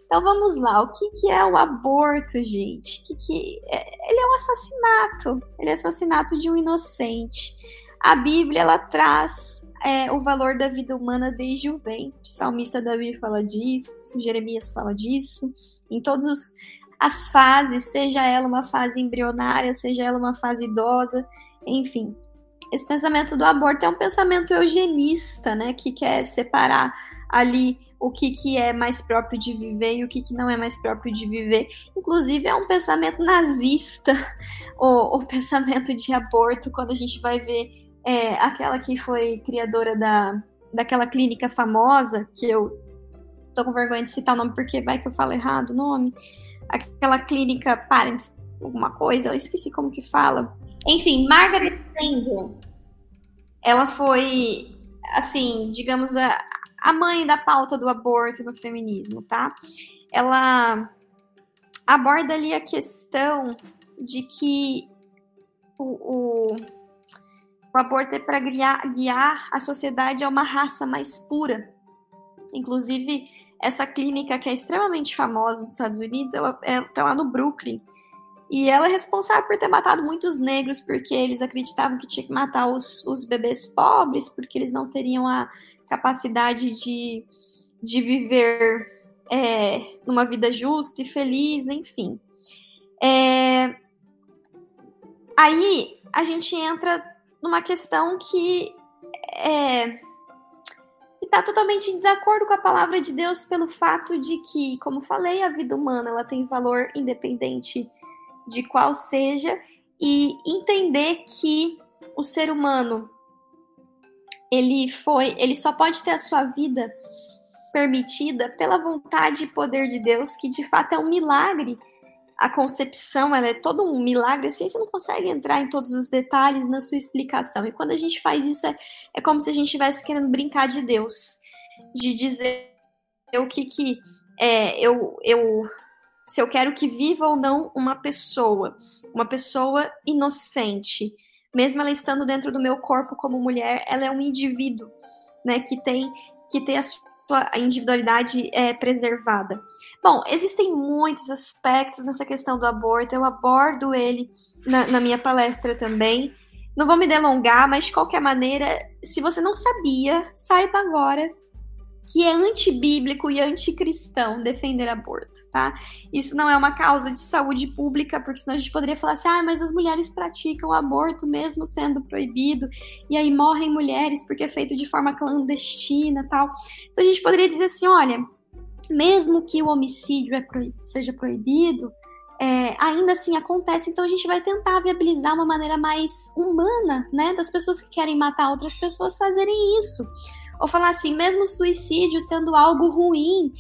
Então vamos lá, o que é o aborto, gente? Ele é um assassinato, ele é assassinato de um inocente. A Bíblia, ela traz o valor da vida humana desde o ventre. O salmista Davi fala disso, Jeremias fala disso, em todas as fases, seja ela uma fase embrionária, seja ela uma fase idosa, enfim. Esse pensamento do aborto é um pensamento eugenista, né, que quer separar ali o que é mais próprio de viver e o que não é mais próprio de viver. Inclusive, é um pensamento nazista, o pensamento de aborto, quando a gente vai ver aquela que foi criadora daquela clínica famosa, que eu tô com vergonha de citar o nome, porque vai que eu falo errado o nome, aquela clínica Parent, alguma coisa, eu esqueci como que fala. Enfim, Margaret Sanger, ela foi, assim, digamos, a mãe da pauta do aborto no feminismo, tá? Ela aborda ali a questão de que o aborto é para guiar a sociedade a uma raça mais pura. Inclusive, essa clínica, que é extremamente famosa nos Estados Unidos, ela tá lá no Brooklyn. E ela é responsável por ter matado muitos negros, porque eles acreditavam que tinha que matar os bebês pobres, porque eles não teriam a capacidade de viver numa vida justa e feliz, enfim. Aí a gente entra numa questão que está totalmente em desacordo com a palavra de Deus, pelo fato de que, como falei, a vida humana ela tem valor independente de qual seja, e entender que o ser humano ele só pode ter a sua vida permitida pela vontade e poder de Deus, que de fato é um milagre. A concepção, ela é todo um milagre, assim, você não consegue entrar em todos os detalhes na sua explicação. E quando a gente faz isso, é como se a gente estivesse querendo brincar de Deus, de dizer o que se eu quero que viva ou não uma pessoa inocente, mesmo ela estando dentro do meu corpo como mulher, ela é um indivíduo, né, que tem a sua individualidade preservada. Bom, existem muitos aspectos nessa questão do aborto, eu abordo ele na minha palestra também. Não vou me delongar, mas de qualquer maneira, se você não sabia, saiba agora que é antibíblico e anticristão defender aborto, tá? Isso não é uma causa de saúde pública, porque senão a gente poderia falar assim, mas as mulheres praticam aborto mesmo sendo proibido, e aí morrem mulheres porque é feito de forma clandestina e tal. Então a gente poderia dizer assim, olha, mesmo que o homicídio seja proibido, ainda assim acontece, então a gente vai tentar viabilizar uma maneira mais humana, né, das pessoas que querem matar outras pessoas fazerem isso. Ou falar assim, mesmo suicídio sendo algo ruim,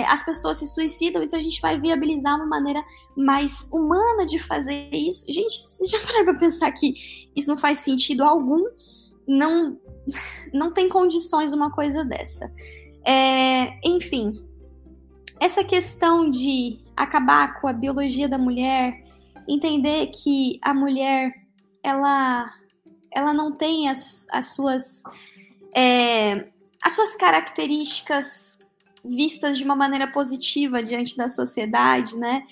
as pessoas se suicidam, então a gente vai viabilizar uma maneira mais humana de fazer isso. Gente, vocês já pararam para pensar que isso não faz sentido algum? Não tem condições uma coisa dessa. Enfim, essa questão de acabar com a biologia da mulher, entender que a mulher, ela não tem as suas características vistas de uma maneira positiva diante da sociedade, né?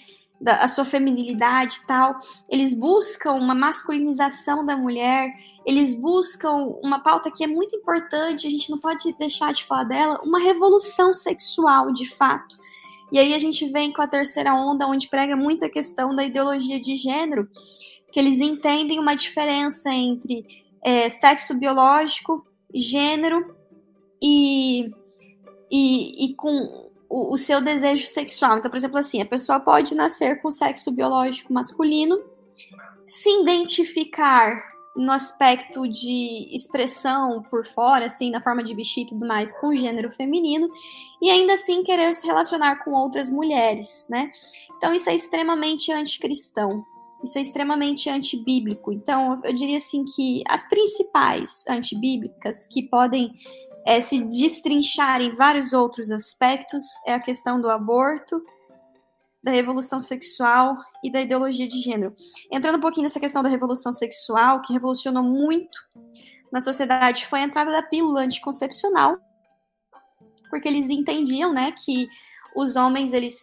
A sua feminilidade e tal. Eles buscam uma masculinização da mulher, eles buscam uma pauta que é muito importante, a gente não pode deixar de falar dela, uma revolução sexual, de fato. E aí a gente vem com a terceira onda, onde prega muita questão da ideologia de gênero, que eles entendem uma diferença entre sexo biológico, gênero e com o seu desejo sexual. Então, por exemplo, assim, a pessoa pode nascer com sexo biológico masculino, se identificar no aspecto de expressão por fora, assim, na forma de vestir e tudo mais, com gênero feminino, e ainda assim querer se relacionar com outras mulheres, né? Então, isso é extremamente anticristão. Isso é extremamente antibíblico. Então, eu diria assim que as principais antibíblicas que podem se destrinchar em vários outros aspectos é a questão do aborto, da revolução sexual e da ideologia de gênero. Entrando um pouquinho nessa questão da revolução sexual, que revolucionou muito na sociedade, foi a entrada da pílula anticoncepcional, porque eles entendiam, né, que os homens, eles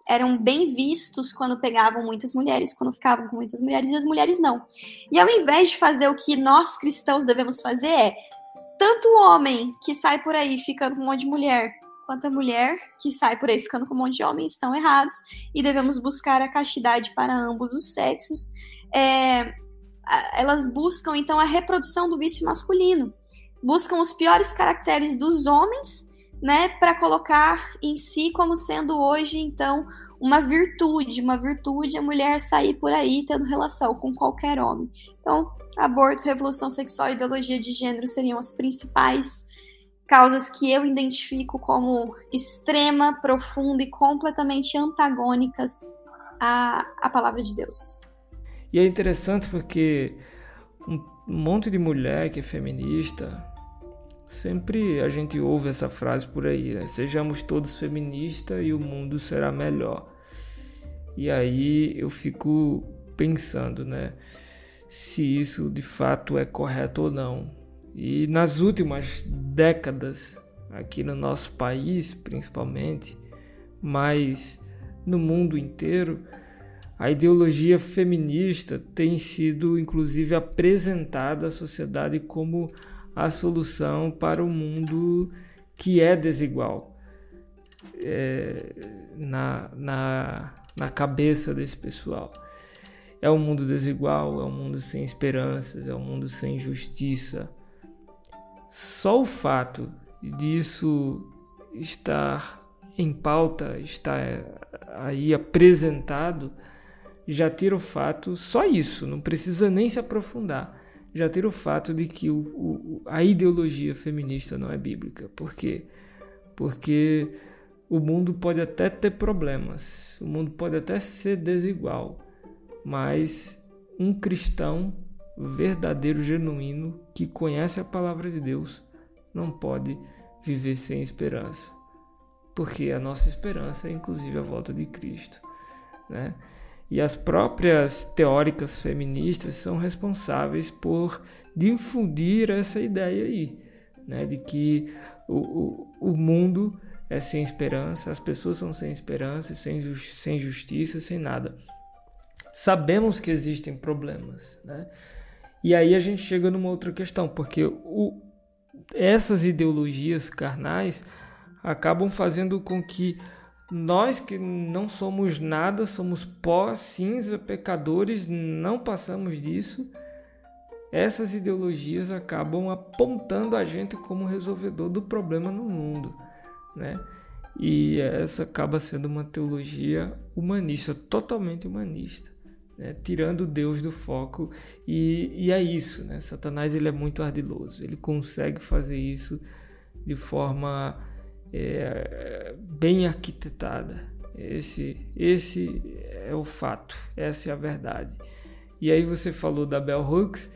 eram bem vistos quando pegavam muitas mulheres, quando ficavam com muitas mulheres, e as mulheres não. E ao invés de fazer o que nós cristãos devemos fazer tanto o homem que sai por aí ficando com um monte de mulher, quanto a mulher que sai por aí ficando com um monte de homem estão errados e devemos buscar a castidade para ambos os sexos. Elas buscam, então, a reprodução do vício masculino. Buscam os piores caracteres dos homens, né, para colocar em si como sendo hoje, então, uma virtude a mulher sair por aí tendo relação com qualquer homem. Então, aborto, revolução sexual e ideologia de gênero seriam as principais causas que eu identifico como extrema, profunda e completamente antagônicas à palavra de Deus. E é interessante porque um monte de mulher que é feminista, sempre a gente ouve essa frase por aí, né? Sejamos todos feministas e o mundo será melhor. E aí eu fico pensando, né, se isso de fato é correto ou não. E nas últimas décadas, aqui no nosso país principalmente, mas no mundo inteiro, a ideologia feminista tem sido inclusive apresentada à sociedade como a solução para o mundo que é desigual. Na cabeça desse pessoal. É um mundo desigual, é um mundo sem esperanças, é um mundo sem justiça. Só o fato disso estar em pauta, estar aí apresentado, já tira o fato, só isso, não precisa nem se aprofundar, já tira o fato de que a ideologia feminista não é bíblica. Por quê? Porque o mundo pode até ter problemas, o mundo pode até ser desigual, mas um cristão verdadeiro, genuíno, que conhece a palavra de Deus, não pode viver sem esperança. Porque a nossa esperança é inclusive a volta de Cristo, né? E as próprias teóricas feministas são responsáveis por difundir essa ideia aí, né? De que o mundo é sem esperança, as pessoas são sem esperança, sem justiça, sem nada. Sabemos que existem problemas, né? E aí a gente chega numa outra questão, porque essas ideologias carnais acabam fazendo com que nós que não somos nada, somos pó, cinza, pecadores, não passamos disso, essas ideologias acabam apontando a gente como resolvedor do problema no mundo, né? E essa acaba sendo uma teologia humanista, totalmente humanista, né? Tirando Deus do foco. E é isso, né? Satanás, ele é muito ardiloso, ele consegue fazer isso de forma bem arquitetada. Esse é o fato, essa é a verdade. E aí você falou da Bell Hooks,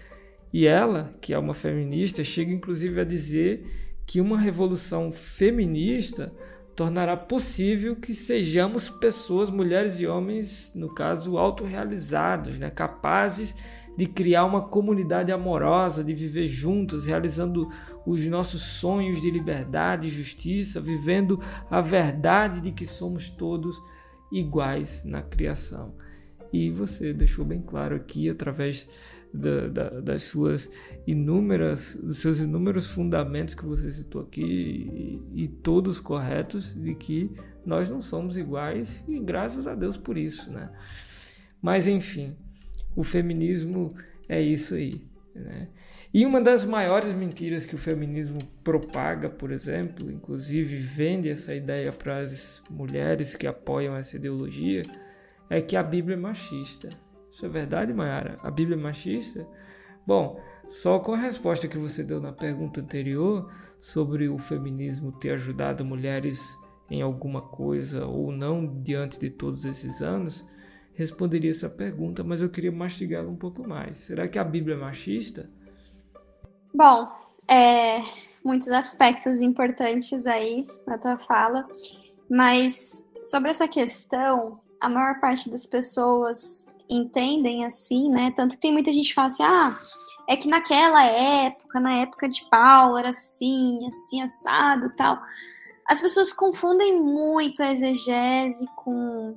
e ela, que é uma feminista, chega inclusive a dizer que uma revolução feminista tornará possível que sejamos pessoas, mulheres e homens, no caso, autorrealizados, né? Capazes de criar uma comunidade amorosa, de viver juntos, realizando os nossos sonhos de liberdade e justiça, vivendo a verdade de que somos todos iguais na criação. E você deixou bem claro aqui, através dos seus inúmeros fundamentos que você citou aqui, e todos corretos, de que nós não somos iguais, e graças a Deus por isso, né? Mas enfim, o feminismo é isso aí, né? E uma das maiores mentiras que o feminismo propaga, por exemplo, inclusive vende essa ideia para as mulheres que apoiam essa ideologia, é que a Bíblia é machista. Isso é verdade, Mayara? A Bíblia é machista? Bom, só com a resposta que você deu na pergunta anterior sobre o feminismo ter ajudado mulheres em alguma coisa ou não diante de todos esses anos, responderia essa pergunta, mas eu queria mastigá-la um pouco mais. Será que a Bíblia é machista? Bom, muitos aspectos importantes aí na tua fala, mas sobre essa questão, a maior parte das pessoas entendem assim, né? Tanto que tem muita gente que fala assim, é que naquela época, na época de Paulo, era assim, assado e tal. As pessoas confundem muito a exegese com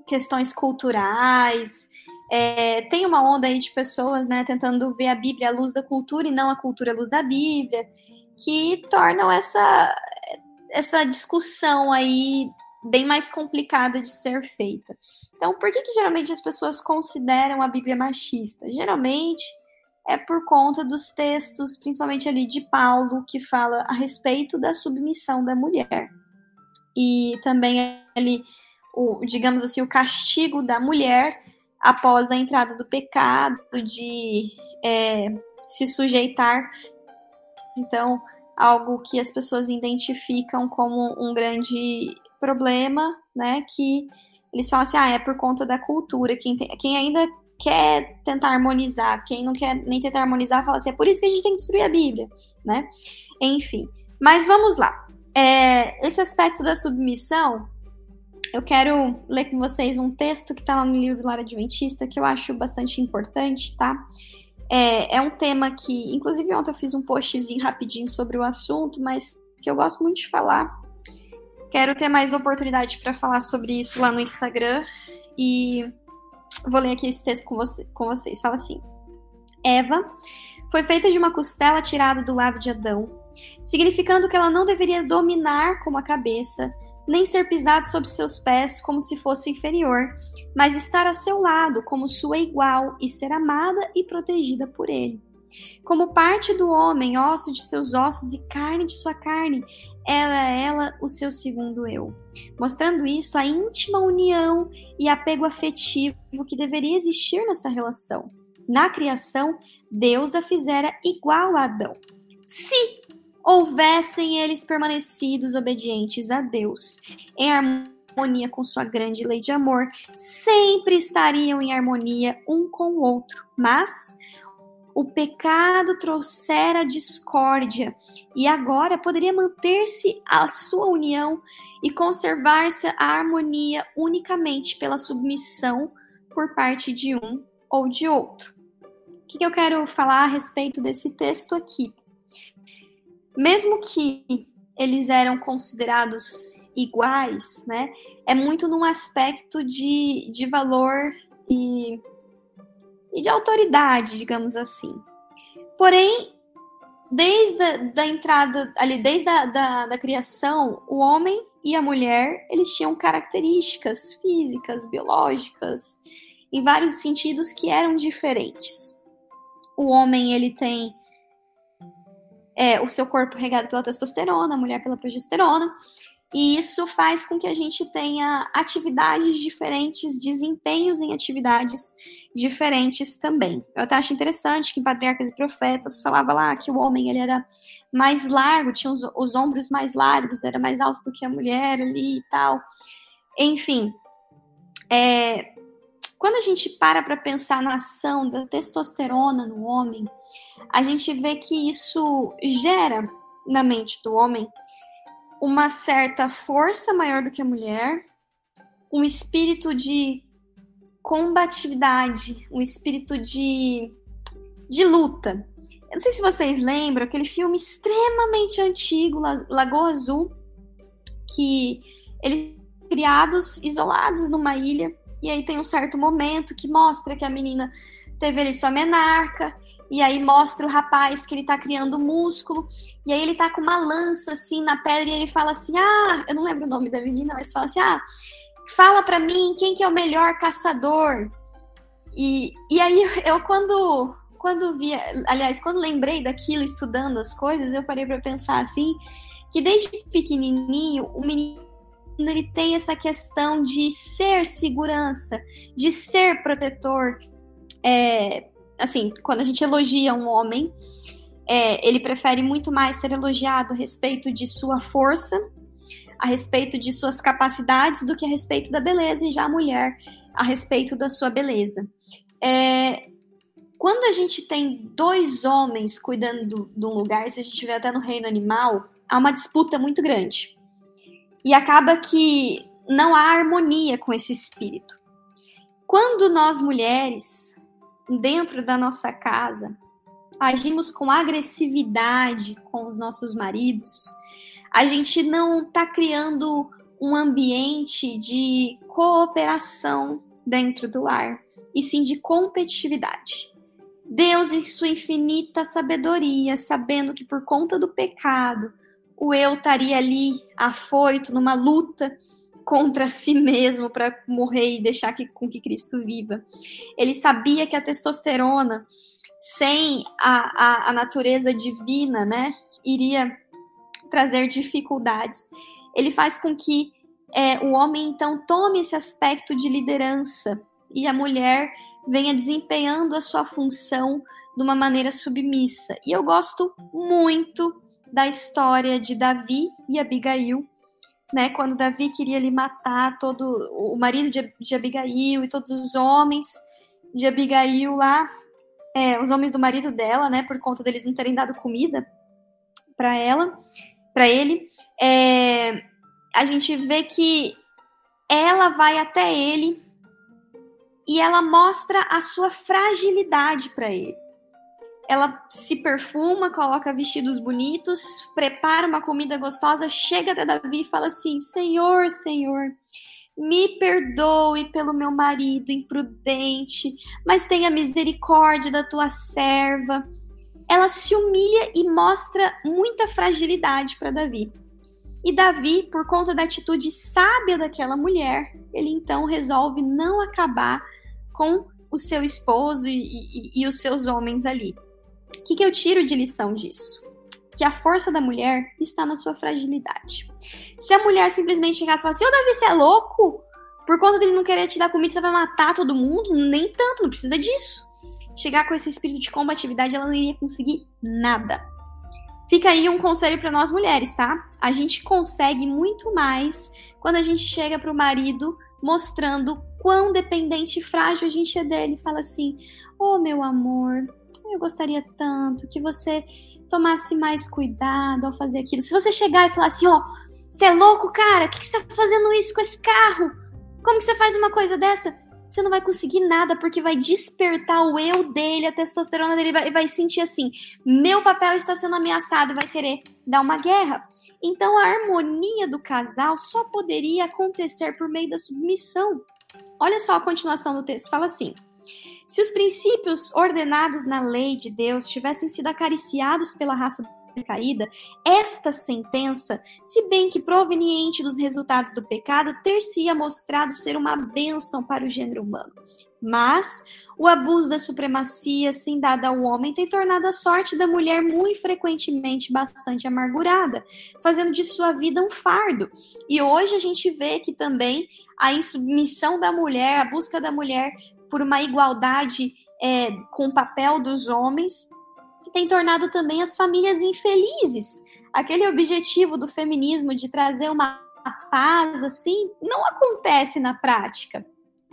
questões culturais. Tem uma onda aí de pessoas, né, tentando ver a Bíblia à luz da cultura e não a cultura à luz da Bíblia. que tornam essa discussão aí bem mais complicada de ser feita. Então, por que geralmente as pessoas consideram a Bíblia machista? Geralmente é por conta dos textos, principalmente ali de Paulo, que fala a respeito da submissão da mulher. E também ali, digamos assim, o castigo da mulher após a entrada do pecado, de se sujeitar. Então, algo que as pessoas identificam como um grande problema, né? Que eles falam assim, é por conta da cultura. Quem ainda quer tentar harmonizar, quem não quer nem tentar harmonizar, fala assim, é por isso que a gente tem que destruir a Bíblia, né? Enfim, mas vamos lá. Esse aspecto da submissão, eu quero ler com vocês um texto que está lá no livro do Lar Adventista, que eu acho bastante importante, tá? É um tema que, inclusive ontem eu fiz um postzinho rapidinho sobre o assunto, mas que eu gosto muito de falar. Quero ter mais oportunidade para falar sobre isso lá no Instagram. E vou ler aqui esse texto com vocês. Fala assim: Eva foi feita de uma costela tirada do lado de Adão, significando que ela não deveria dominar como a cabeça, nem ser pisada sob seus pés como se fosse inferior, mas estar a seu lado como sua igual e ser amada e protegida por ele. Como parte do homem, osso de seus ossos e carne de sua carne, ela o seu segundo eu, mostrando isso a íntima união e apego afetivo que deveria existir nessa relação. Na criação, Deus a fizera igual a Adão. Se houvessem eles permanecidos obedientes a Deus, em harmonia com sua grande lei de amor, sempre estariam em harmonia um com o outro. Mas o pecado trouxera discórdia e agora poderia manter-se a sua união e conservar-se a harmonia unicamente pela submissão por parte de um ou de outro. O que eu quero falar a respeito desse texto aqui? Mesmo que eles eram considerados iguais, né, é muito num aspecto de valor e de autoridade, digamos assim. Porém, desde a entrada, ali, desde a criação, o homem e a mulher, eles tinham características físicas, biológicas, em vários sentidos que eram diferentes. O homem, ele tem o seu corpo regado pela testosterona, a mulher pela progesterona, e isso faz com que a gente tenha atividades diferentes, desempenhos em atividades diferentes também. Eu até acho interessante que em Patriarcas e Profetas falava lá que o homem ele era mais largo, tinha os ombros mais largos, era mais alto do que a mulher ali e tal. Enfim, quando a gente para pensar na ação da testosterona no homem, a gente vê que isso gera na mente do homem uma certa força maior do que a mulher, um espírito de combatividade, um espírito de luta. Eu não sei se vocês lembram aquele filme extremamente antigo, Lagoa Azul, que eles são criados, isolados numa ilha, e aí tem um certo momento que mostra que a menina teve ali sua menarca, e aí mostra o rapaz que ele tá criando músculo, e aí ele tá com uma lança assim na pedra, e ele fala assim, eu não lembro o nome da menina, mas fala assim, fala pra mim quem que é o melhor caçador. E aí eu quando lembrei daquilo, estudando as coisas, eu parei pra pensar assim, que desde pequenininho, o menino ele tem essa questão de ser segurança, de ser protetor. Assim, quando a gente elogia um homem, ele prefere muito mais ser elogiado a respeito de sua força, a respeito de suas capacidades, do que a respeito da beleza, e já a mulher a respeito da sua beleza. Quando a gente tem dois homens cuidando de um lugar, se a gente vê até no reino animal, há uma disputa muito grande. E acaba que não há harmonia com esse espírito. Quando nós mulheres, dentro da nossa casa, agimos com agressividade com os nossos maridos, a gente não está criando um ambiente de cooperação dentro do lar, e sim de competitividade. Deus, em sua infinita sabedoria, sabendo que por conta do pecado, o eu estaria ali afoito numa luta contra si mesmo para morrer e deixar com que Cristo viva. Ele sabia que a testosterona, sem a natureza divina, né, iria trazer dificuldades. Ele faz com que o homem, então, tome esse aspecto de liderança e a mulher venha desempenhando a sua função de uma maneira submissa. E eu gosto muito da história de Davi e Abigail, né? Quando Davi queria ali matar todo o marido de Abigail e todos os homens de Abigail lá, os homens do marido dela, né? Por conta deles não terem dado comida para ele. A gente vê que ela vai até ele e ela mostra a sua fragilidade para ele. Ela se perfuma, coloca vestidos bonitos, prepara uma comida gostosa, chega até Davi e fala assim: Senhor, Senhor, me perdoe pelo meu marido imprudente, mas tenha misericórdia da tua serva. Ela se humilha e mostra muita fragilidade para Davi. E Davi, por conta da atitude sábia daquela mulher, ele então resolve não acabar com o seu esposo e os seus homens ali. O que eu tiro de lição disso? Que a força da mulher está na sua fragilidade. Se a mulher simplesmente chegasse e falasse: ô Davi, você é louco? Por conta dele não querer te dar comida, você vai matar todo mundo? Nem tanto, não precisa disso. Chegar com esse espírito de combatividade, ela não iria conseguir nada. Fica aí um conselho para nós mulheres, tá? A gente consegue muito mais quando a gente chega pro marido mostrando quão dependente e frágil a gente é dele. Fala assim: ô meu amor, eu gostaria tanto que você tomasse mais cuidado ao fazer aquilo. Se você chegar e falar assim: ó, você é louco, cara? O que você tá fazendo isso com esse carro? Como que você faz uma coisa dessa? Você não vai conseguir nada, porque vai despertar o eu dele, a testosterona dele, vai sentir assim: meu papel está sendo ameaçado, vai querer dar uma guerra. Então a harmonia do casal só poderia acontecer por meio da submissão. Olha só a continuação do texto, fala assim: se os princípios ordenados na lei de Deus tivessem sido acariciados pela raça caída, esta sentença, se bem que proveniente dos resultados do pecado, ter-se-ia mostrado ser uma bênção para o gênero humano. Mas o abuso da supremacia, assim dada ao homem, tem tornado a sorte da mulher muito frequentemente bastante amargurada, fazendo de sua vida um fardo. E hoje a gente vê que também a insubmissão da mulher, a busca da mulher por uma igualdade com o papel dos homens, tem tornado também as famílias infelizes. Aquele objetivo do feminismo de trazer uma paz, assim, não acontece na prática.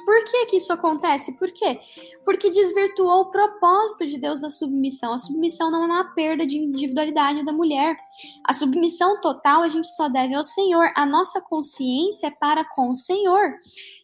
Por que isso acontece? Por quê? Porque desvirtuou o propósito de Deus da submissão. A submissão não é uma perda de individualidade da mulher. A submissão total a gente só deve ao Senhor. A nossa consciência é para com o Senhor.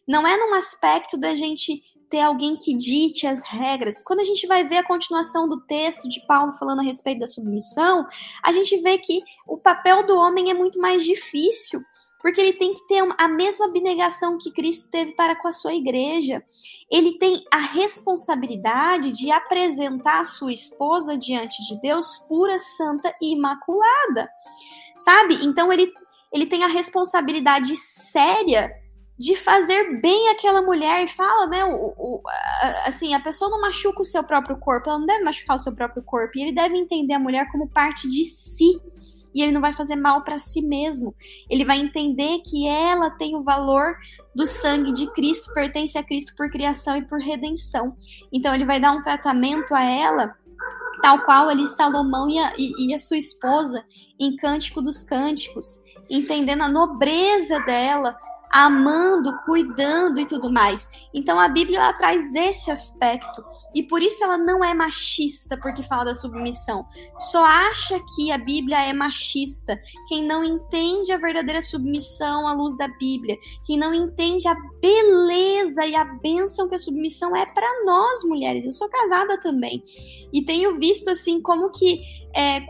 Não é num aspecto da gente ter alguém que dite as regras. Quando a gente vai ver a continuação do texto de Paulo falando a respeito da submissão, a gente vê que o papel do homem é muito mais difícil, porque ele tem que ter a mesma abnegação que Cristo teve para com a sua igreja. Ele tem a responsabilidade de apresentar a sua esposa diante de Deus pura, santa e imaculada, sabe? Então ele tem a responsabilidade séria de fazer bem aquela mulher. E fala, né, assim, a pessoa não machuca o seu próprio corpo, ela não deve machucar o seu próprio corpo, e ele deve entender a mulher como parte de si, e ele não vai fazer mal para si mesmo. Ele vai entender que ela tem o valor do sangue de Cristo, pertence a Cristo por criação e por redenção. Então ele vai dar um tratamento a ela, tal qual ali Salomão e a sua esposa em Cântico dos Cânticos, entendendo a nobreza dela, amando, cuidando e tudo mais. Então a Bíblia ela traz esse aspecto, e por isso ela não é machista, porque fala da submissão. Só acha que a Bíblia é machista quem não entende a verdadeira submissão à luz da Bíblia, quem não entende a beleza e a bênção que a submissão é para nós mulheres. Eu sou casada também, e tenho visto assim como que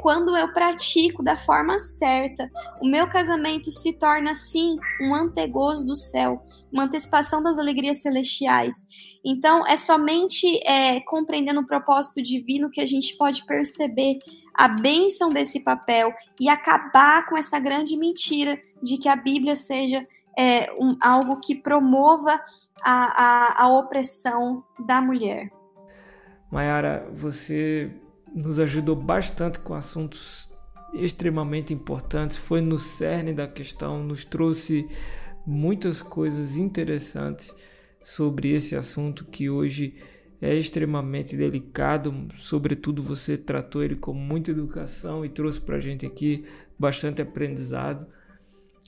quando eu pratico da forma certa, o meu casamento se torna sim um antegozo gozo do céu, uma antecipação das alegrias celestiais. Então, é somente compreendendo o propósito divino que a gente pode perceber a bênção desse papel e acabar com essa grande mentira de que a Bíblia seja algo que promova a opressão da mulher. Mayara, você nos ajudou bastante com assuntos extremamente importantes, foi no cerne da questão, nos trouxe muitas coisas interessantes sobre esse assunto que hoje é extremamente delicado. Sobretudo você tratou ele com muita educação e trouxe para a gente aqui bastante aprendizado,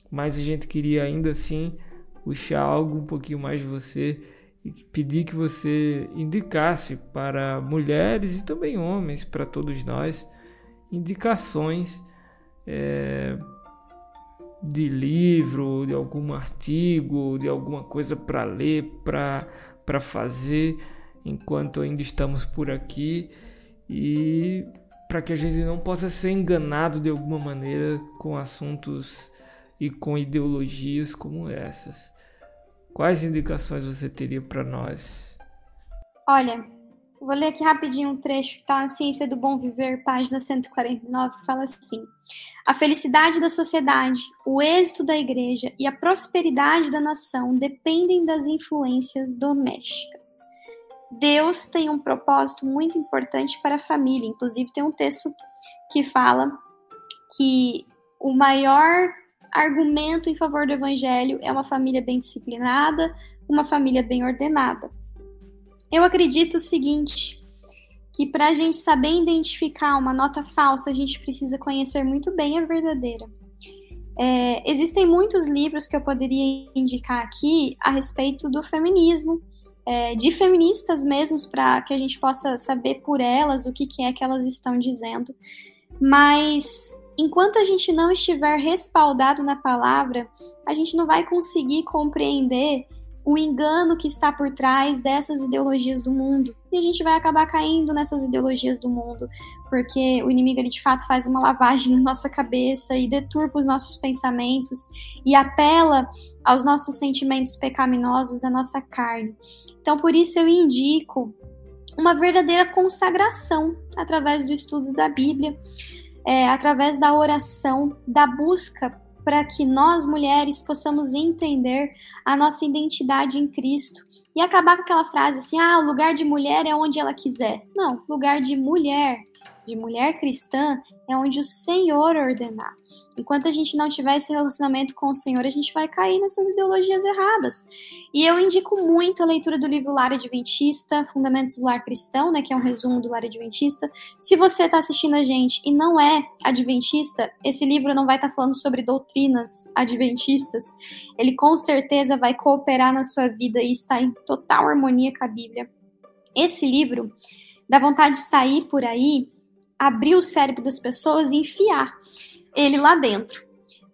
mas a gente queria ainda assim puxar algo um pouquinho mais de você e pedir que você indicasse para mulheres e também homens, para todos nós, indicações de livro, de algum artigo, de alguma coisa para ler, para fazer enquanto ainda estamos por aqui, e para que a gente não possa ser enganado de alguma maneira com assuntos e com ideologias como essas. Quais indicações você teria para nós? Olha, vou ler aqui rapidinho um trecho que está na Ciência do Bom Viver, página 149, que fala assim: a felicidade da sociedade, o êxito da igreja e a prosperidade da nação dependem das influências domésticas. Deus tem um propósito muito importante para a família. Inclusive, tem um texto que fala que o maior argumento em favor do evangelho é uma família bem disciplinada, uma família bem ordenada. Eu acredito o seguinte, que para a gente saber identificar uma nota falsa, a gente precisa conhecer muito bem a verdadeira. Existem muitos livros que eu poderia indicar aqui a respeito do feminismo, de feministas mesmos, para que a gente possa saber por elas o que é que elas estão dizendo. Mas enquanto a gente não estiver respaldado na palavra, a gente não vai conseguir compreender o engano que está por trás dessas ideologias do mundo. E a gente vai acabar caindo nessas ideologias do mundo, porque o inimigo, ele de fato faz uma lavagem na nossa cabeça e deturpa os nossos pensamentos e apela aos nossos sentimentos pecaminosos, à nossa carne. Então, por isso eu indico uma verdadeira consagração através do estudo da Bíblia, através da oração, da busca para que nós, mulheres, possamos entender a nossa identidade em Cristo e acabar com aquela frase assim, o lugar de mulher é onde ela quiser. Não, lugar de mulher cristã, é onde o Senhor ordenar. Enquanto a gente não tiver esse relacionamento com o Senhor, a gente vai cair nessas ideologias erradas. E eu indico muito a leitura do livro Lar Adventista, Fundamentos do Lar Cristão, que é um resumo do Lar Adventista. Se você está assistindo a gente e não é adventista, esse livro não vai estar falando sobre doutrinas adventistas. Ele com certeza vai cooperar na sua vida e está em total harmonia com a Bíblia. Esse livro dá vontade de sair por aí, abrir o cérebro das pessoas e enfiar ele lá dentro,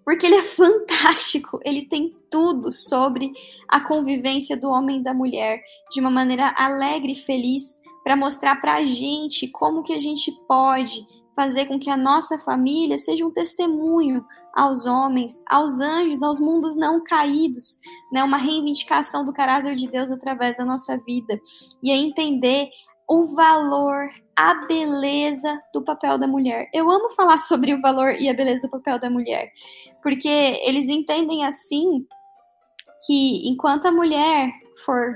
porque ele é fantástico, ele tem tudo sobre a convivência do homem e da mulher de uma maneira alegre e feliz, para mostrar para a gente como que a gente pode fazer com que a nossa família seja um testemunho aos homens, aos anjos, aos mundos não caídos, uma reivindicação do caráter de Deus através da nossa vida, e a entender o valor, a beleza do papel da mulher. Eu amo falar sobre o valor e a beleza do papel da mulher, porque eles entendem assim que enquanto a mulher for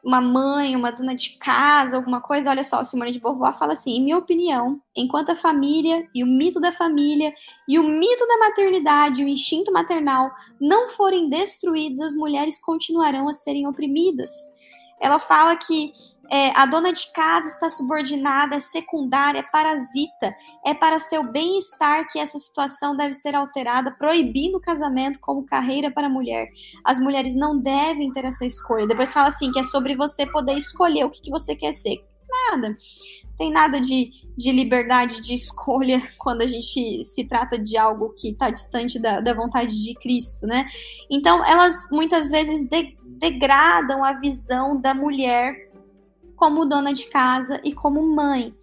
uma mãe, uma dona de casa, alguma coisa, olha só, Simone de Beauvoir fala assim, em minha opinião, enquanto a família e o mito da família e o mito da maternidade, o instinto maternal não forem destruídos, as mulheres continuarão a serem oprimidas. Ela fala que a dona de casa está subordinada, é secundária, é parasita. É para seu bem-estar que essa situação deve ser alterada, proibindo o casamento como carreira para a mulher. As mulheres não devem ter essa escolha. Depois fala assim, que é sobre você poder escolher o que você quer ser. Nada. Tem nada de liberdade de escolha quando a gente se trata de algo que está distante da vontade de Cristo, Então, elas muitas vezes degradam a visão da mulher como dona de casa e como mãe.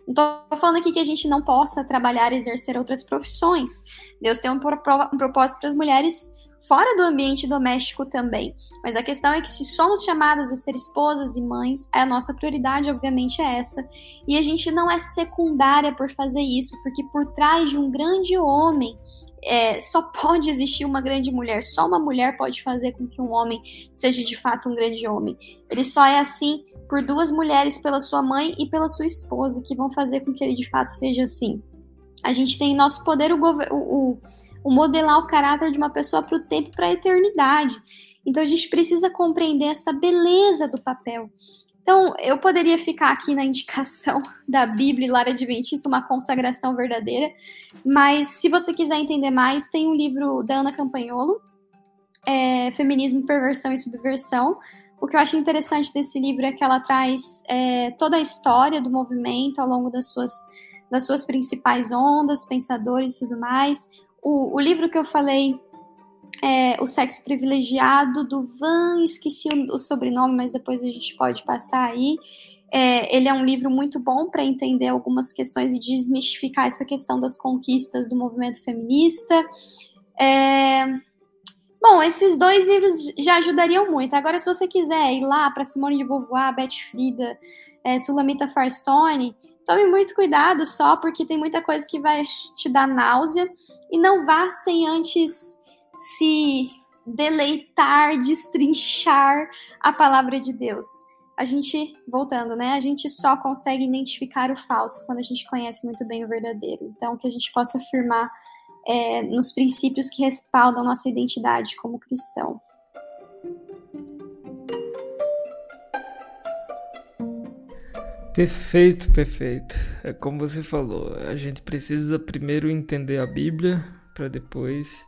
Não estou falando aqui que a gente não possa trabalhar e exercer outras profissões. Deus tem um propósito para as mulheres fora do ambiente doméstico também. Mas a questão é que se somos chamadas a ser esposas e mães, a nossa prioridade, obviamente, é essa. E a gente não é secundária por fazer isso, porque por trás de um grande homem, só pode existir uma grande mulher. Só uma mulher pode fazer com que um homem seja de fato um grande homem. Ele só é assim por duas mulheres, pela sua mãe e pela sua esposa, que vão fazer com que ele de fato seja assim. A gente tem em nosso poder o modelar o caráter de uma pessoa para o tempo e para a eternidade. Então a gente precisa compreender essa beleza do papel. Então eu poderia ficar aqui na indicação da Bíblia e Lar Adventista, uma consagração verdadeira, mas se você quiser entender mais, tem um livro da Ana Campagnolo, Feminismo, Perversão e Subversão. O que eu acho interessante desse livro é que ela traz toda a história do movimento ao longo das suas principais ondas, pensadores e tudo mais. O livro que eu falei é O Sexo Privilegiado, do Van, esqueci o sobrenome, mas depois a gente pode passar aí. Ele é um livro muito bom para entender algumas questões e desmistificar essa questão das conquistas do movimento feminista. Bom, esses dois livros já ajudariam muito. Agora, se você quiser ir lá para Simone de Beauvoir, Beth Frida, Sulamita Firestone, tome muito cuidado só, porque tem muita coisa que vai te dar náusea, e não vá sem antes se deleitar, destrinchar a palavra de Deus. A gente, voltando, né? A gente só consegue identificar o falso quando a gente conhece muito bem o verdadeiro. Então, que a gente possa afirmar nos princípios que respaldam nossa identidade como cristão. Perfeito, perfeito. É como você falou, a gente precisa primeiro entender a Bíblia para depois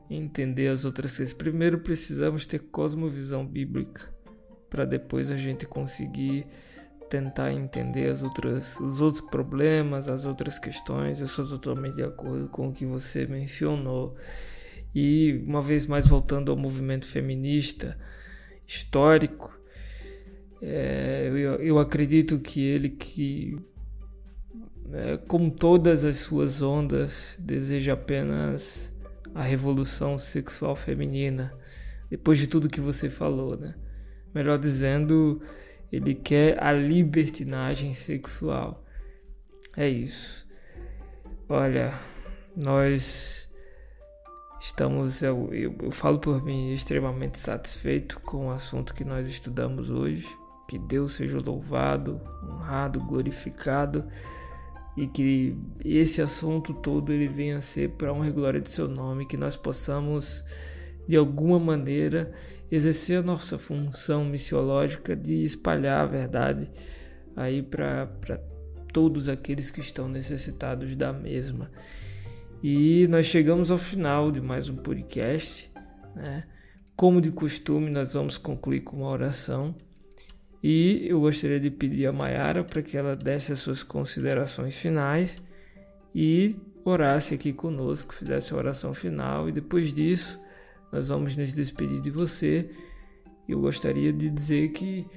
entender as outras coisas. Primeiro precisamos ter cosmovisão bíblica para depois a gente conseguir tentar entender os outros problemas, as outras questões. Eu sou totalmente de acordo com o que você mencionou. E uma vez mais, voltando ao movimento feminista histórico, eu acredito que ele, com todas as suas ondas, deseja apenas a revolução sexual feminina, depois de tudo que você falou, né? Melhor dizendo, ele quer a libertinagem sexual. É isso. Olha, nós estamos, eu falo por mim, extremamente satisfeito com o assunto que nós estudamos hoje. Que Deus seja louvado, honrado, glorificado, e que esse assunto todo ele venha a ser para a honra e glória de seu nome, que nós possamos, de alguma maneira, exercer a nossa função missiológica de espalhar a verdade aí para todos aqueles que estão necessitados da mesma. E nós chegamos ao final de mais um podcast, né? Como de costume, nós vamos concluir com uma oração. E eu gostaria de pedir a Mayara para que ela desse as suas considerações finais e orasse aqui conosco, fizesse a oração final, e depois disso nós vamos nos despedir de você. Eu gostaria de dizer que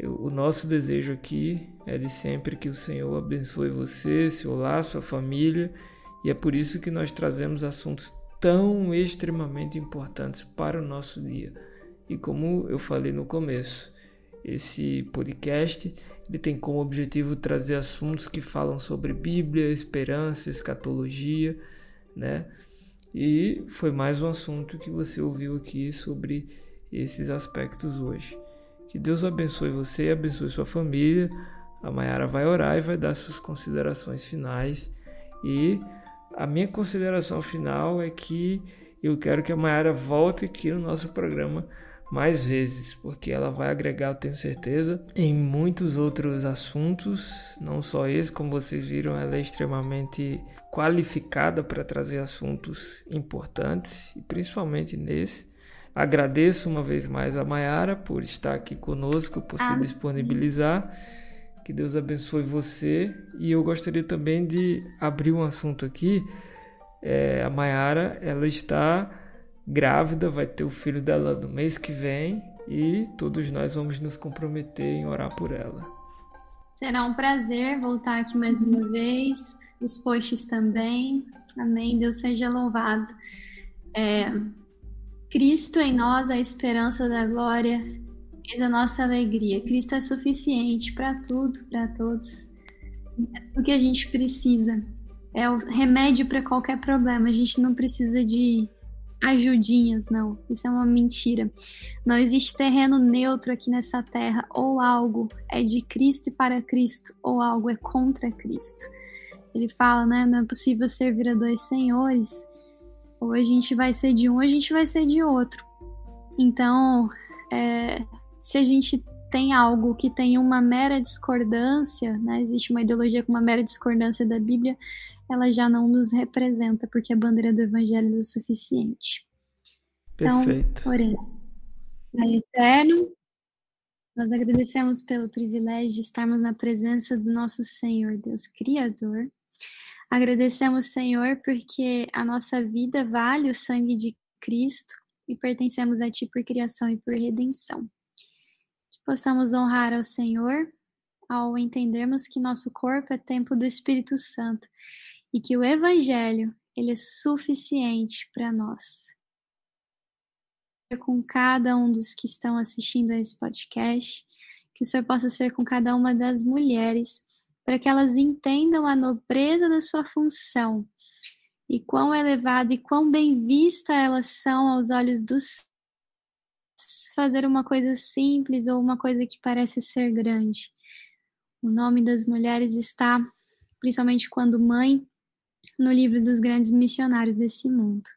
o nosso desejo aqui é de sempre que o Senhor abençoe você, seu lar, sua família, e é por isso que nós trazemos assuntos tão extremamente importantes para o nosso dia. E como eu falei no começo, esse podcast ele tem como objetivo trazer assuntos que falam sobre Bíblia, esperança, escatologia, né? E foi mais um assunto que você ouviu aqui sobre esses aspectos hoje. Que Deus abençoe você, abençoe sua família. A Mayara vai orar e vai dar suas considerações finais. E a minha consideração final é que eu quero que a Mayara volte aqui no nosso programa mais vezes, porque ela vai agregar, eu tenho certeza, em muitos outros assuntos, não só esse, como vocês viram, ela é extremamente qualificada para trazer assuntos importantes, e principalmente nesse. Agradeço uma vez mais a Mayara por estar aqui conosco, por se disponibilizar. Que Deus abençoe você. E eu gostaria também de abrir um assunto aqui. A Mayara, ela está grávida, vai ter o filho dela no mês que vem, e todos nós vamos nos comprometer em orar por ela. Será um prazer voltar aqui mais uma vez, os posts também. Amém, Deus seja louvado. Cristo em nós, a esperança da glória, eis a nossa alegria. Cristo é suficiente para tudo, para todos. É tudo que a gente precisa. É o remédio para qualquer problema. A gente não precisa de ajudinhas, não. Isso é uma mentira. Não existe terreno neutro aqui nessa terra. Ou algo é de Cristo e para Cristo, ou algo é contra Cristo. Ele fala, né? Não é possível servir a dois senhores. Ou a gente vai ser de um, ou a gente vai ser de outro. Então, se a gente tem algo que tem uma mera discordância, né? Existe uma ideologia com uma mera discordância da Bíblia, ela já não nos representa, porque a bandeira do Evangelho é o suficiente. Perfeito. Então, oremos. Pai eterno, nós agradecemos pelo privilégio de estarmos na presença do nosso Senhor, Deus Criador. Agradecemos, Senhor, porque a nossa vida vale o sangue de Cristo e pertencemos a Ti por criação e por redenção. Que possamos honrar ao Senhor ao entendermos que nosso corpo é templo do Espírito Santo e que o Evangelho, ele é suficiente para nós. Com cada um dos que estão assistindo a esse podcast, que o Senhor possa ser com cada uma das mulheres, para que elas entendam a nobreza da sua função e quão elevada e quão bem vista elas são aos olhos dos fazer uma coisa simples ou uma coisa que parece ser grande. O nome das mulheres está, principalmente quando mãe, no livro dos grandes missionários desse mundo.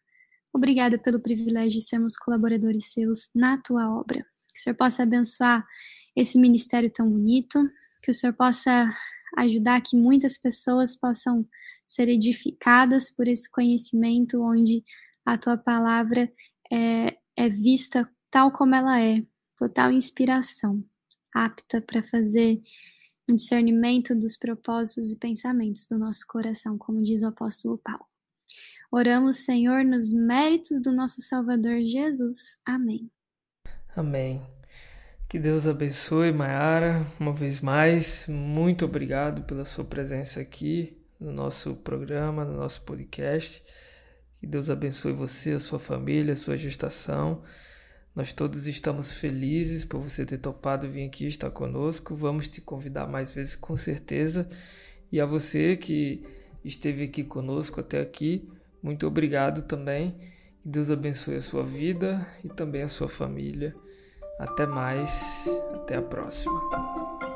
Obrigada pelo privilégio de sermos colaboradores seus na tua obra. Que o Senhor possa abençoar esse ministério tão bonito, que o Senhor possa ajudar que muitas pessoas possam ser edificadas por esse conhecimento, onde a tua palavra é vista tal como ela é, total inspiração, apta para fazer um discernimento dos propósitos e pensamentos do nosso coração, como diz o apóstolo Paulo. Oramos, Senhor, nos méritos do nosso Salvador Jesus. Amém. Amém. Que Deus abençoe, Mayara, uma vez mais. Muito obrigado pela sua presença aqui no nosso programa, no nosso podcast. Que Deus abençoe você, a sua família, a sua gestação. Nós todos estamos felizes por você ter topado vir aqui estar conosco. Vamos te convidar mais vezes, com certeza. E a você que esteve aqui conosco até aqui, muito obrigado também. Que Deus abençoe a sua vida e também a sua família. Até mais, até a próxima.